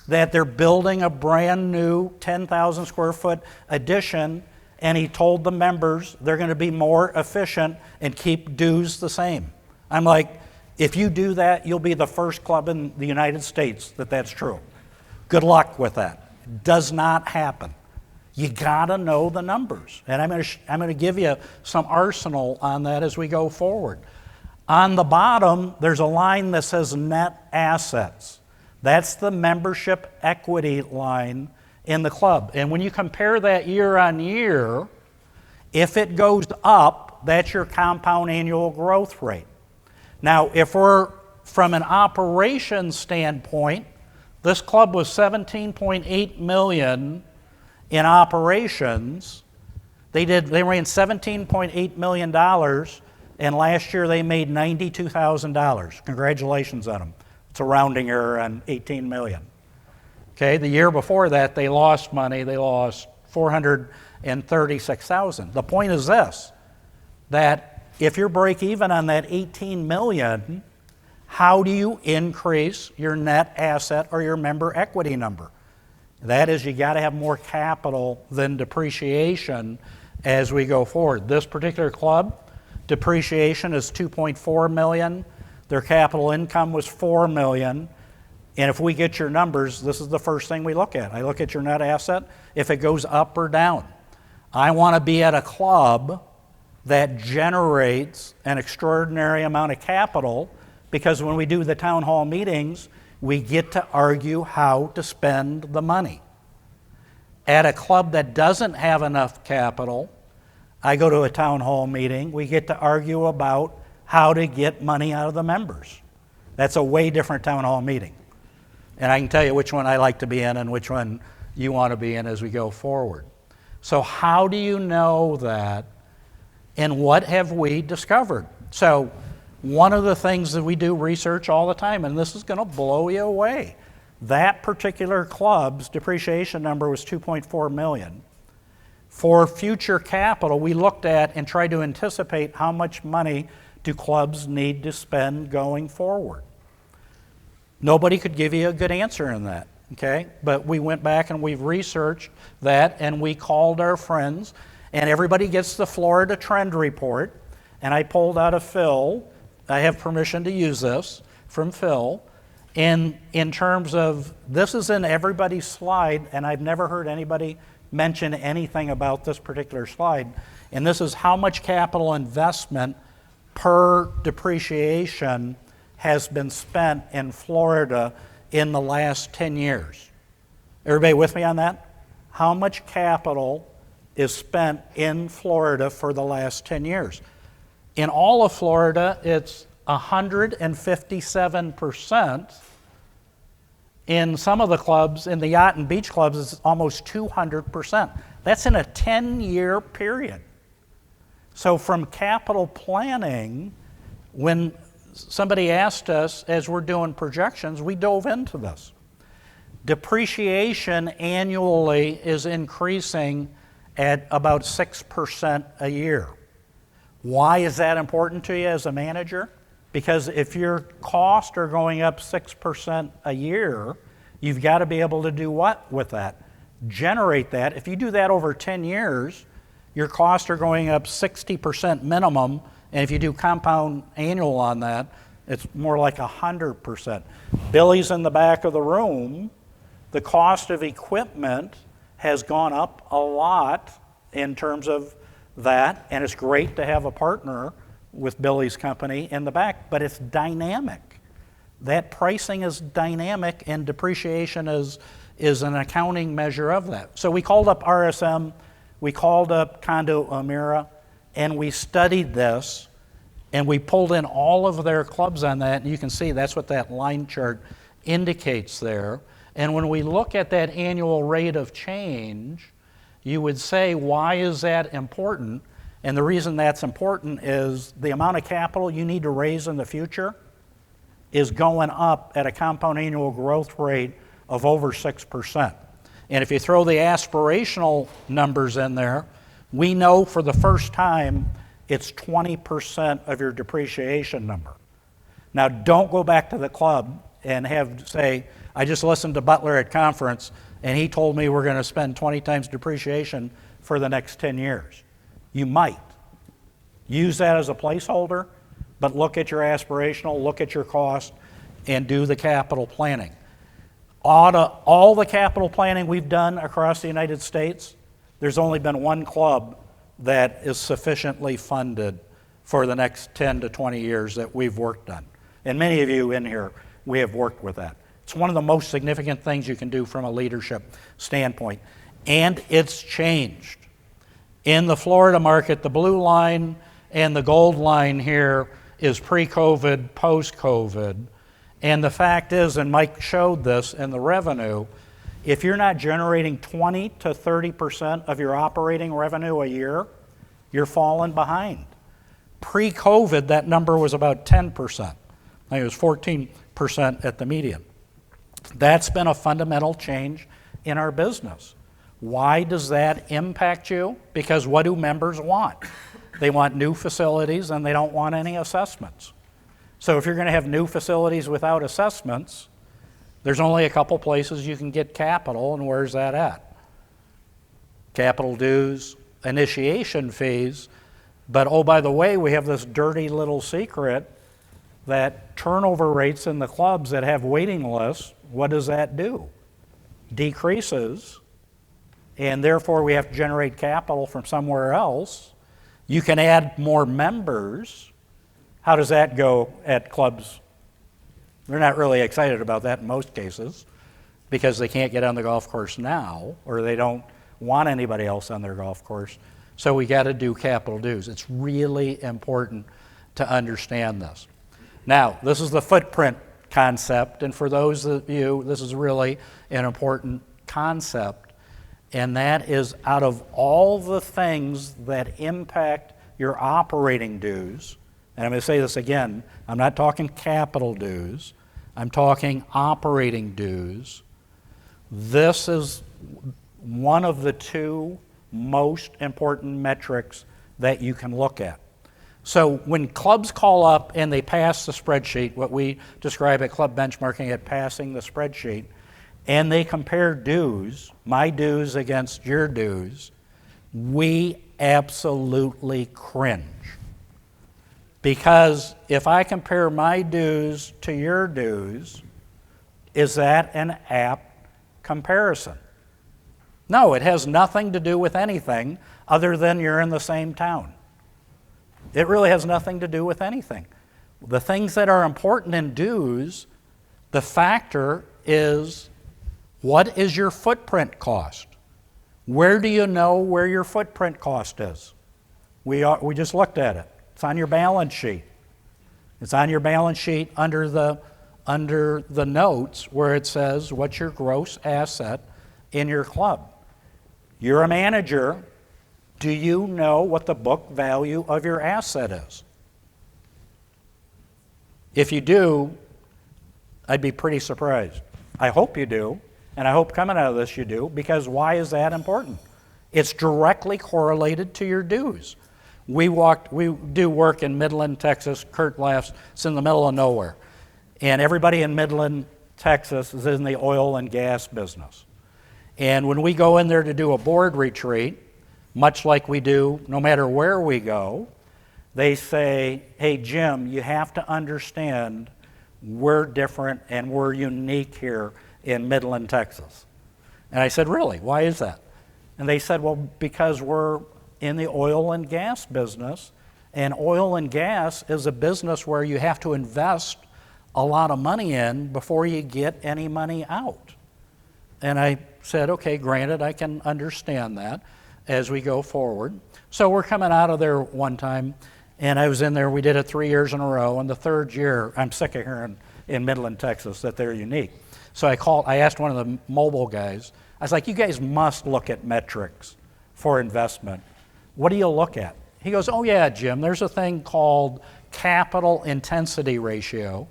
that they're building a brand new 10,000 square foot addition, and he told the members they're going to be more efficient and keep dues the same. I'm like, if you do that, you'll be the first club in the United States that's true. Good luck with that. It does not happen. You got to know the numbers. And I'm going to give you some arsenal on that as we go forward. On the bottom, there's a line that says net assets. That's the membership equity line in the club. And when you compare that year on year, if it goes up, that's your compound annual growth rate. Now, if we're from an operations standpoint, this club was $17.8 million in operations. They ran $17.8 million, and last year they made $92,000. Congratulations on them. It's a rounding error on $18 million. Okay, the year before that they lost money. They lost $436,000. The point is this, that if you're break even on that $18 million, how do you increase your net asset or your member equity number? That is, you got to have more capital than depreciation as we go forward. This particular club, depreciation is $2.4 million. Their capital income was $4 million. And if we get your numbers, this is the first thing we look at. I look at your net asset, if it goes up or down. I want to be at a club that generates an extraordinary amount of capital, because when we do the town hall meetings, we get to argue how to spend the money. At a club that doesn't have enough capital, I go to a town hall meeting, we get to argue about how to get money out of the members. That's a way different town hall meeting. And I can tell you which one I like to be in and which one you want to be in as we go forward. So how do you know that, and what have we discovered? So one of the things that we do research all the time, and this is going to blow you away, that particular club's depreciation number was $2.4 million. For future capital, we looked at and tried to anticipate how much money do clubs need to spend going forward. Nobody could give you a good answer in that, okay? But we went back and we've researched that, and we called our friends, And everybody gets the Florida Trend Report. And I pulled out of Phil, I have permission to use this from Phil, in terms of, this is in everybody's slide, and I've never heard anybody mention anything about this particular slide. And this is how much capital investment per depreciation has been spent in Florida in the last 10 years. Everybody with me on that? How much capital is spent in Florida for the last 10 years? In all of Florida, it's 157%. In some of the clubs, in the yacht and beach clubs, it's almost 200%. That's in a 10-year period. So from capital planning, when somebody asked us, as we're doing projections, we dove into this. Depreciation annually is increasing at about 6% a year. Why is that important to you as a manager? Because if your costs are going up 6% a year, you've got to be able to do what with that? Generate that. If you do that over 10 years, your costs are going up 60% minimum, and if you do compound annual on that, it's more like 100%. Billy's in the back of the room. The cost of equipment has gone up a lot in terms of that, and it's great to have a partner with Billy's company in the back, but it's dynamic. That pricing is dynamic, and depreciation is an accounting measure of that. So we called up RSM, we called up Condo Amira, and we studied this, and we pulled in all of their clubs on that, and you can see that's what that line chart indicates there. And when we look at that annual rate of change, you would say, why is that important? And the reason that's important is the amount of capital you need to raise in the future is going up at a compound annual growth rate of over 6%. And if you throw the aspirational numbers in there, we know for the first time it's 20% of your depreciation number. Now, don't go back to the club and say, I just listened to Butler at conference and he told me we're going to spend 20 times depreciation for the next 10 years. You might. Use that as a placeholder, but look at your aspirational, look at your cost, and do the capital planning. All the capital planning we've done across the United States, there's only been one club that is sufficiently funded for the next 10 to 20 years that we've worked on. And many of you in here, we have worked with that. It's one of the most significant things you can do from a leadership standpoint. And it's changed. In the Florida market, the blue line and the gold line here is pre-COVID, post-COVID. And the fact is, and Mike showed this in the revenue, if you're not generating 20 to 30% of your operating revenue a year, you're falling behind. Pre-COVID, that number was about 10%. I think it was 14% at the median. That's been a fundamental change in our business. Why does that impact you? Because what do members want? They want new facilities and they don't want any assessments. So if you're going to have new facilities without assessments, there's only a couple places you can get capital, and where's that at? Capital dues, initiation fees, but oh, by the way, we have this dirty little secret that turnover rates in the clubs that have waiting lists, what does that do? Decreases, and therefore we have to generate capital from somewhere else. You can add more members. How does that go at clubs? They're not really excited about that in most cases because they can't get on the golf course now, or they don't want anybody else on their golf course. So we got to do capital dues. It's really important to understand this. Now, this is the footprint concept, and for those of you, this is really an important concept, and that is out of all the things that impact your operating dues, and I'm going to say this again, I'm not talking capital dues, I'm talking operating dues. This is one of the two most important metrics that you can look at. So when clubs call up and they pass the spreadsheet, what we describe at club benchmarking at passing the spreadsheet, and they compare dues, my dues against your dues, we absolutely cringe. Because if I compare my dues to your dues, is that an apt comparison? No, it has nothing to do with anything other than you're in the same town. It really has nothing to do with anything. The things that are important in dues, the factor is, what is your footprint cost? Where do you know where your footprint cost is? We just looked at it. It's on your balance sheet. It's on your balance sheet under the notes where it says what's your gross asset in your club. You're a manager. Do you know what the book value of your asset is? If you do, I'd be pretty surprised. I hope you do, and I hope coming out of this you do, because why is that important? It's directly correlated to your dues. We do work in Midland, Texas. Kurt laughs. It's in the middle of nowhere. And everybody in Midland, Texas is in the oil and gas business. And when we go in there to do a board retreat, much like we do no matter where we go, they say, hey, Jim, you have to understand we're different and we're unique here in Midland, Texas. And I said, really? Why is that? And they said, well, because we're in the oil and gas business, and oil and gas is a business where you have to invest a lot of money in before you get any money out. And I said, okay, granted, I can understand that as we go forward. So we're coming out of there one time, and I was in there, we did it 3 years in a row, and the third year, I'm sick of hearing in Midland, Texas, that they're unique. So I asked one of the mobile guys, I was like, you guys must look at metrics for investment. What do you look at? He goes, oh yeah, Jim, there's a thing called capital intensity ratio,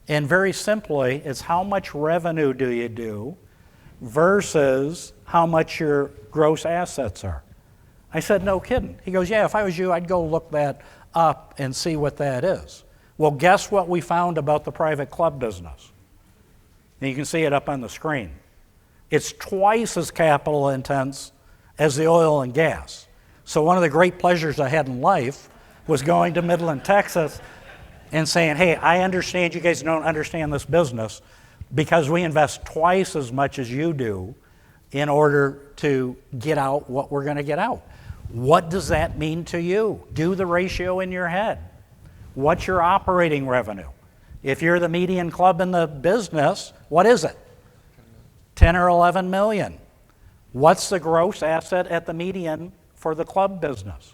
and very simply, it's how much revenue do you do versus how much your gross assets are. I said, no kidding. He goes, yeah, if I was you, I'd go look that up and see what that is. Well, guess what we found about the private club business? And you can see it up on the screen. It's twice as capital intense as the oil and gas. So one of the great pleasures I had in life was going to Midland, Texas, and saying, hey, I understand you guys don't understand this business because we invest twice as much as you do in order to get out what we're going to get out. What does that mean to you? Do the ratio in your head. What's your operating revenue? If you're the median club in the business, what is it? 10 or 11 million. What's the gross asset at the median for the club business?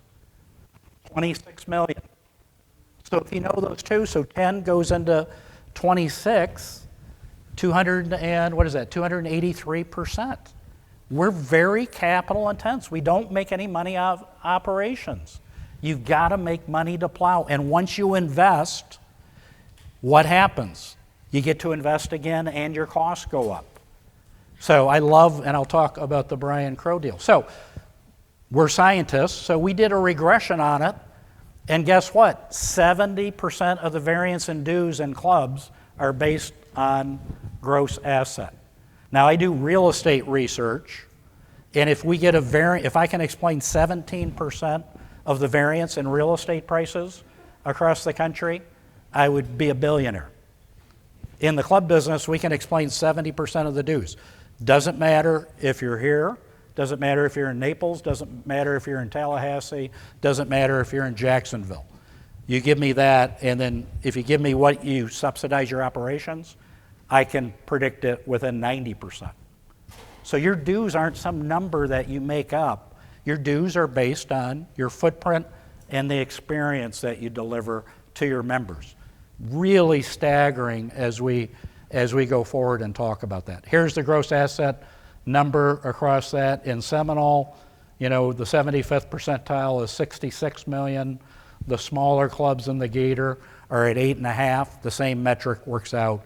26 million. So if you know those two, so 10 goes into 26, 283%. We're very capital intense. We don't make any money out of operations. You've got to make money to plow. And once you invest, what happens? You get to invest again and your costs go up. So I love, and I'll talk about the Brian Crow deal. So we're scientists, so we did a regression on it, and guess what? 70% of the variance in dues in clubs are based on gross asset. Now I do real estate research, and if we get if I can explain 17% of the variance in real estate prices across the country, I would be a billionaire. In the club business, we can explain 70% of the dues. Doesn't matter if you're here, doesn't matter if you're in Naples, doesn't matter if you're in Tallahassee, doesn't matter if you're in Jacksonville. You give me that, and then if you give me what you subsidize your operations, I can predict it within 90%. So your dues aren't some number that you make up. Your dues are based on your footprint and the experience that you deliver to your members. Really staggering as we go forward and talk about that. Here's the gross asset number across that. In Seminole, the 75th percentile is 66 million. The smaller clubs in the Gator are at 8.5. The same metric works out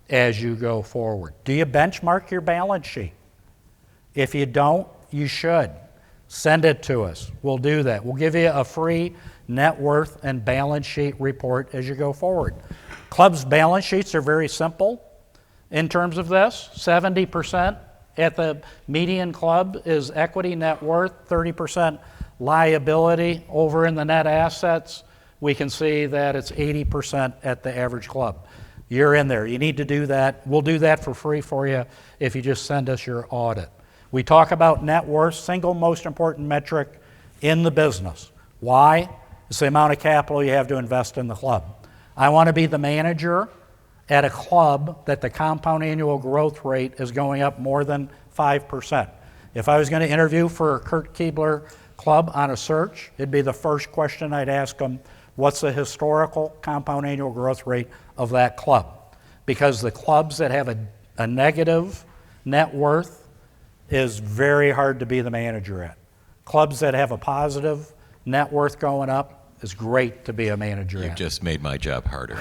as you go forward. Do you benchmark your balance sheet? If you don't, you should. Send it to us. We'll do that. We'll give you a free net worth and balance sheet report as you go forward. Clubs' balance sheets are very simple in terms of this. 70% at the median club is equity net worth, 30% liability over in the net assets, we can see that it's 80% at the average club. You're in there. You need to do that. We'll do that for free for you if you just send us your audit. We talk about net worth, single most important metric in the business. Why? It's the amount of capital you have to invest in the club. I want to be the manager at a club that the compound annual growth rate is going up more than 5%. If I was going to interview for a Kurt Keebler club on a search, it'd be the first question I'd ask them, what's the historical compound annual growth rate of that club? Because the clubs that have a negative net worth is very hard to be the manager at. Clubs that have a positive net worth going up is great to be a manager You've at. just made my job harder.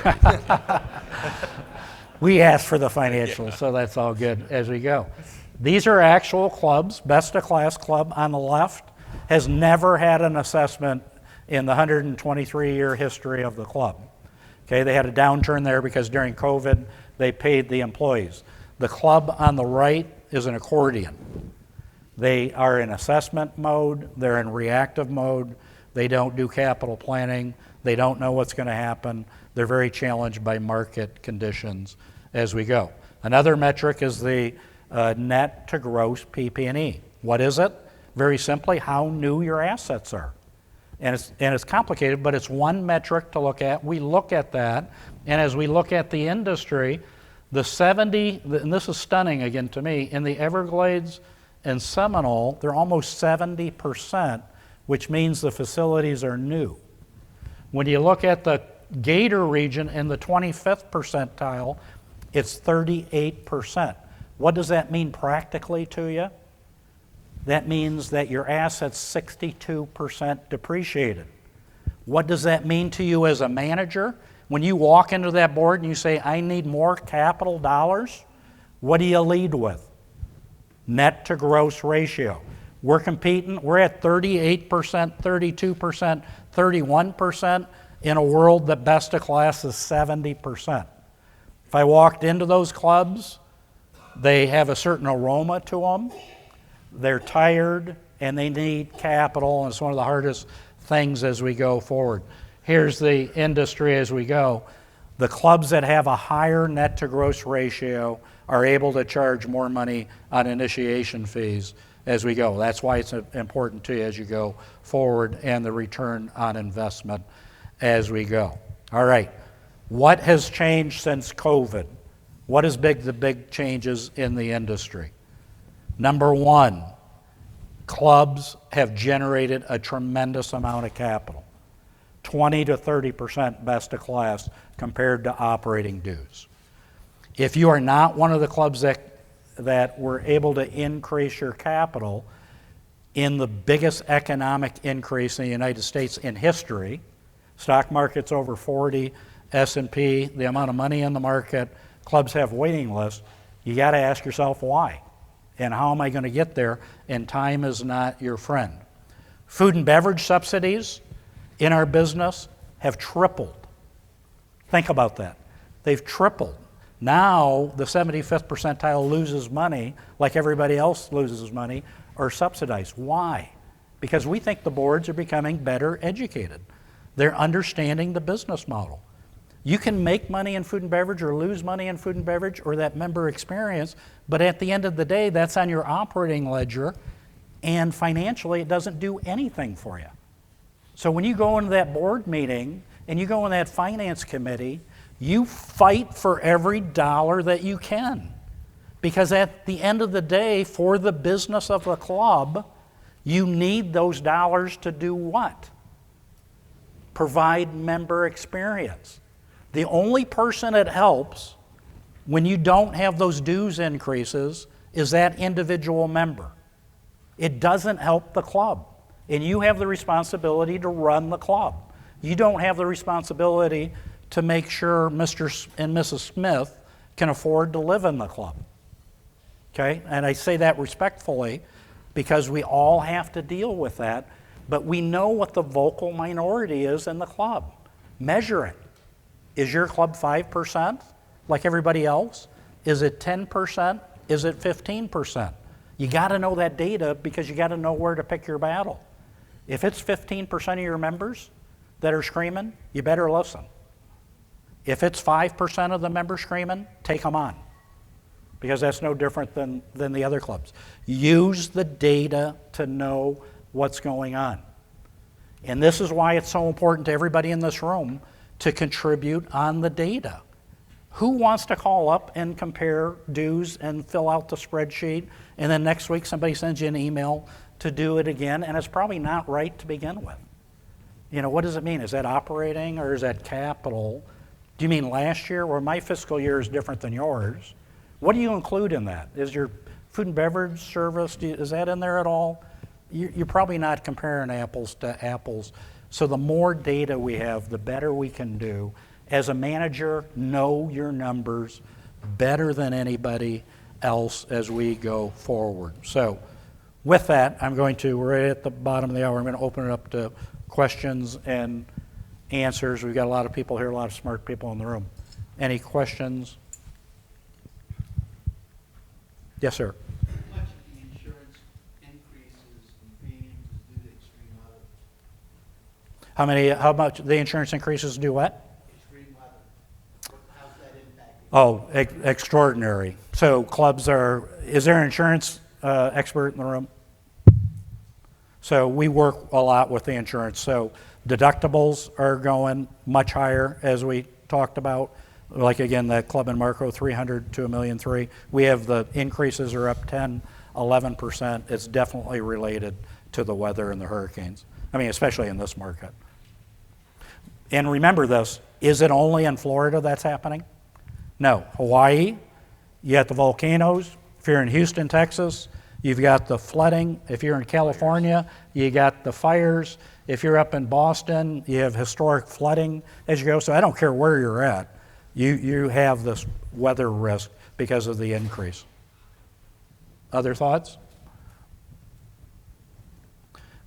We asked for the financials, so that's all good as we go. These are actual clubs. Best of Class Club on the left has never had an assessment in the 123-year history of the club. Okay, they had a downturn there because during COVID they paid the employees. The club on the right is an accordion. They are in assessment mode, they're in reactive mode, they don't do capital planning, they don't know what's going to happen, they're very challenged by market conditions as we go. Another metric is the net to gross PP&E. What is it? Very simply, how new your assets are. And it's complicated, but it's one metric to look at. We look at that, and as we look at the industry, and this is stunning again to me, in the Everglades and Seminole, they're almost 70%, which means the facilities are new. When you look at the Gator region in the 25th percentile, it's 38%. What does that mean practically to you? That means that your asset's 62% depreciated. What does that mean to you as a manager? When you walk into that board and you say, I need more capital dollars, what do you lead with? Net to gross ratio. We're competing, we're at 38%, 32%, 31% in a world that best of class is 70%. If I walked into those clubs, they have a certain aroma to them. They're tired and they need capital, and it's one of the hardest things as we go forward. Here's the industry as we go. The clubs that have a higher net to gross ratio are able to charge more money on initiation fees as we go. That's why it's important to you as you go forward, and the return on investment as we go. All right, what has changed since COVID? What is the big changes in the industry? Number one, clubs have generated a tremendous amount of capital, 20 to 30% best of class compared to operating dues. If you are not one of the clubs that were able to increase your capital in the biggest economic increase in the United States in history, stock market's over 40, S&P, the amount of money in the market, clubs have waiting lists, you got to ask yourself why. And how am I going to get there? And time is not your friend. Food and beverage subsidies in our business have tripled. Think about that. They've tripled. Now the 75th percentile loses money like everybody else loses money or subsidized. Why? Because we think the boards are becoming better educated. They're understanding the business model. You can make money in food and beverage or lose money in food and beverage or that member experience, but at the end of the day, that's on your operating ledger, and financially it doesn't do anything for you. So when you go into that board meeting and you go in that finance committee, you fight for every dollar that you can. Because at the end of the day, for the business of the club, you need those dollars to do what? Provide member experience. The only person it helps when you don't have those dues increases is that individual member. It doesn't help the club. And you have the responsibility to run the club. You don't have the responsibility to make sure Mr. and Mrs. Smith can afford to live in the club. Okay? And I say that respectfully because we all have to deal with that, but we know what the vocal minority is in the club. Measure it. Is your club 5% like everybody else? Is it 10%? Is it 15%? You got to know that data because you got to know where to pick your battle. If it's 15% of your members that are screaming, you better listen. If it's 5% of the members screaming, take them on, because that's no different than the other clubs. Use the data to know what's going on. And this is why it's so important to everybody in this room to contribute on the data. Who wants to call up and compare dues and fill out the spreadsheet, and then next week somebody sends you an email to do it again, and it's probably not right to begin with? You know, what does it mean? Is that operating or is that capital? Do you mean last year? Well, my fiscal year is different than yours. What do you include in that? Is your food and beverage service, is that in there at all? You're probably not comparing apples to apples. So the more data we have, the better we can do. As a manager, know your numbers better than anybody else as we go forward. So with that, we're right at the bottom of the hour, I'm going to open it up to questions and answers. We've got a lot of people here, a lot of smart people in the room. Any questions? Yes, sir. How much of the insurance increases in premiums is due to extreme weather? How much the insurance increases do what? Extreme weather. How's that impacting? Oh, extraordinary. So clubs is there an insurance expert in the room? So we work a lot with the insurance. So deductibles are going much higher, as we talked about. Like again, the Club in Marco, 300 to $1.3 million. We have the increases are up 10, 11%. It's definitely related to the weather and the hurricanes. I mean, especially in this market. And remember this, is it only in Florida that's happening? No. Hawaii, you got the volcanoes. If you're in Houston, Texas, you've got the flooding. If you're in California, you got the fires. If you're up in Boston, you have historic flooding as you go. So I don't care where you're at. You have this weather risk because of the increase. Other thoughts?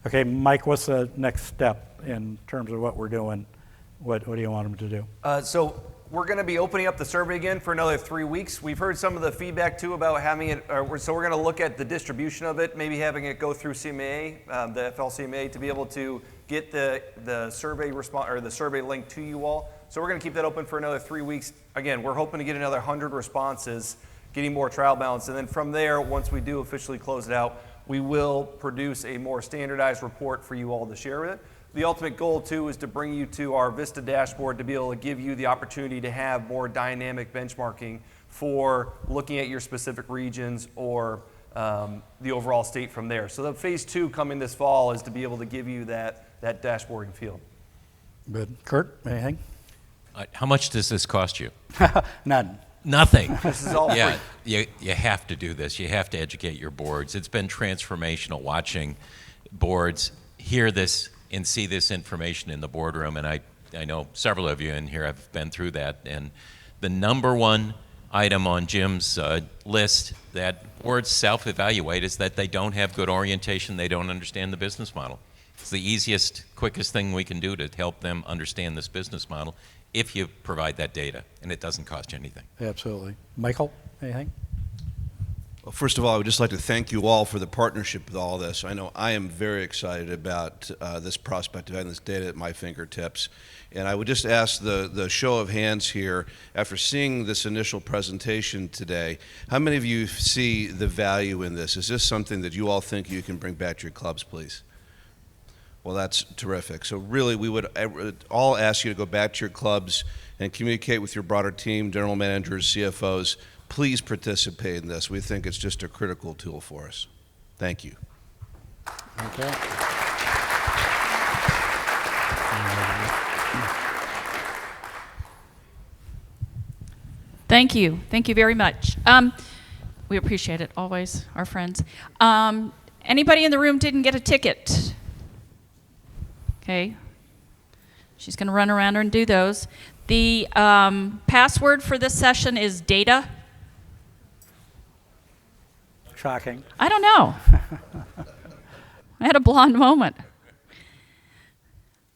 Okay, Mike, what's the next step in terms of what we're doing? What do you want them to do? So we're going to be opening up the survey again for another 3 weeks. We've heard some of the feedback too about having it, so we're going to look at the distribution of it, maybe having it go through CMAA, the FLCMAA, to be able to get the survey response or the survey link to you all. So we're going to keep that open for another 3 weeks. Again, we're hoping to get another 100 responses, getting more trial balance, and then from there, once we do officially close it out, we will produce a more standardized report for you all to share with it. The ultimate goal too is to bring you to our Vista dashboard to be able to give you the opportunity to have more dynamic benchmarking for looking at your specific regions or the overall state from there. So the phase 2 coming this fall is to be able to give you that dashboarding feel. Good. Kurt, anything? How much does this cost you? None. Nothing. This is all Yeah, free. you have to do this. You have to educate your boards. It's been transformational watching boards hear this and see this information in the boardroom, and I know several of you in here have been through that. And the number one item on Jim's list that boards self-evaluate is that they don't have good orientation, they don't understand the business model. It's the easiest, quickest thing we can do to help them understand this business model if you provide that data, and it doesn't cost you anything. Absolutely. Michael, anything? Well, first of all, I would just like to thank you all for the partnership with all this. I know I am very excited about this prospect of having this data at my fingertips. And I would just ask the show of hands here, after seeing this initial presentation today, how many of you see the value in this? Is this something that you all think you can bring back to your clubs, please? Well, that's terrific. So really, we would all ask you to go back to your clubs and communicate with your broader team, general managers, CFOs. Please participate in this. We think it's just a critical tool for us. Thank you. Okay. Thank you. Thank you very much. We appreciate it always, our friends. Anybody in the room didn't get a ticket? Okay. She's going to run around and do those. The password for this session is data. Shocking. I don't know. I had a blonde moment.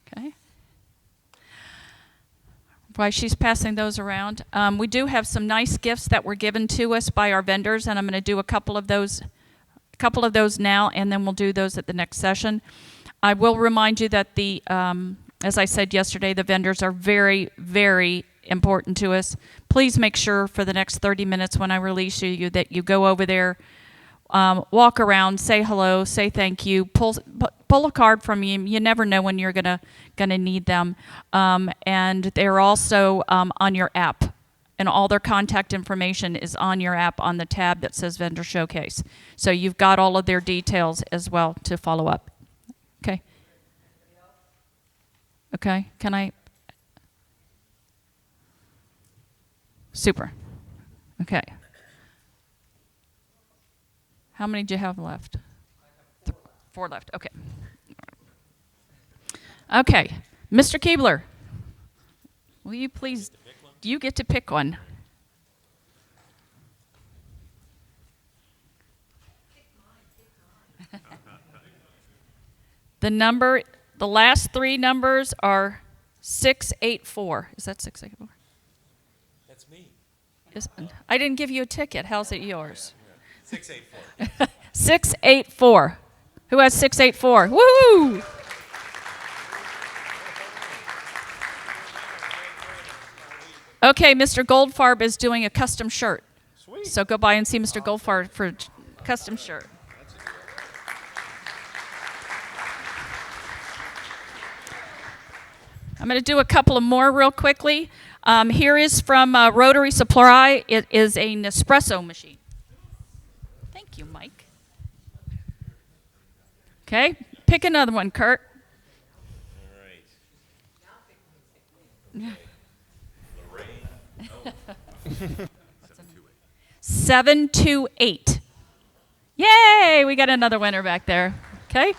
Okay. While she's passing those around, we do have some nice gifts that were given to us by our vendors, and I'm going to do a couple of those now, and then we'll do those at the next session. I will remind you that as I said yesterday, the vendors are very, very important to us. Please make sure for the next 30 minutes when I release you that you go over there, walk around, say hello, say thank you, pull a card from you. You never know when you're gonna need them. And they're also on your app, and all their contact information is on your app on the tab that says Vendor Showcase. So you've got all of their details as well to follow up. Okay. Okay. Can I? Super. Okay. How many do you have left? 4 left. Okay. Okay. Mr. Keebler, will you please, do you get to pick one? The last 3 numbers are 684. Is that 684? That's me. I didn't give you a ticket. How's it yours? 684. 684. Who has 684? Woo! Okay, Mr. Goldfarb is doing a custom shirt. Sweet. So go by and see Mr. Goldfarb for a custom shirt. I'm going to do a couple of more real quickly. Here is from Rotary Supply. It is a Nespresso machine. Thank you, Mike. Okay, pick another one, Kurt. All right. Lorraine. 728. Yay, we got another winner back there. Okay.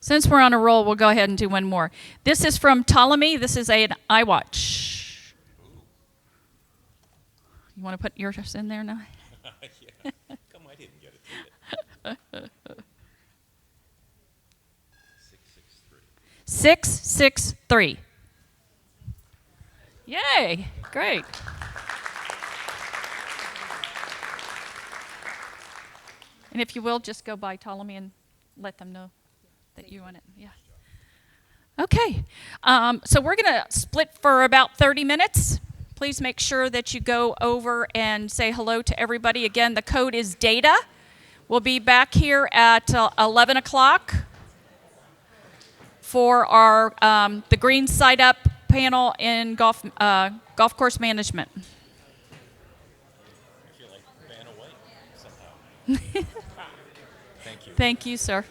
Since we're on a roll, we'll go ahead and do one more. This is from Ptolemy. This is an iWatch. You want to put yours in there now? Yeah. Come, I didn't get it. 663. 663. Yay, great. And if you will, just go by Ptolemy and let them know that you want it. Yeah. Okay. So we're going to split for about 30 minutes. Please make sure that you go over and say hello to everybody. Again, the code is DATA. We'll be back here at 11 o'clock for our the Green Side Up panel in golf course management. I feel like Vanna White somehow. Thank you. Thank you, sir.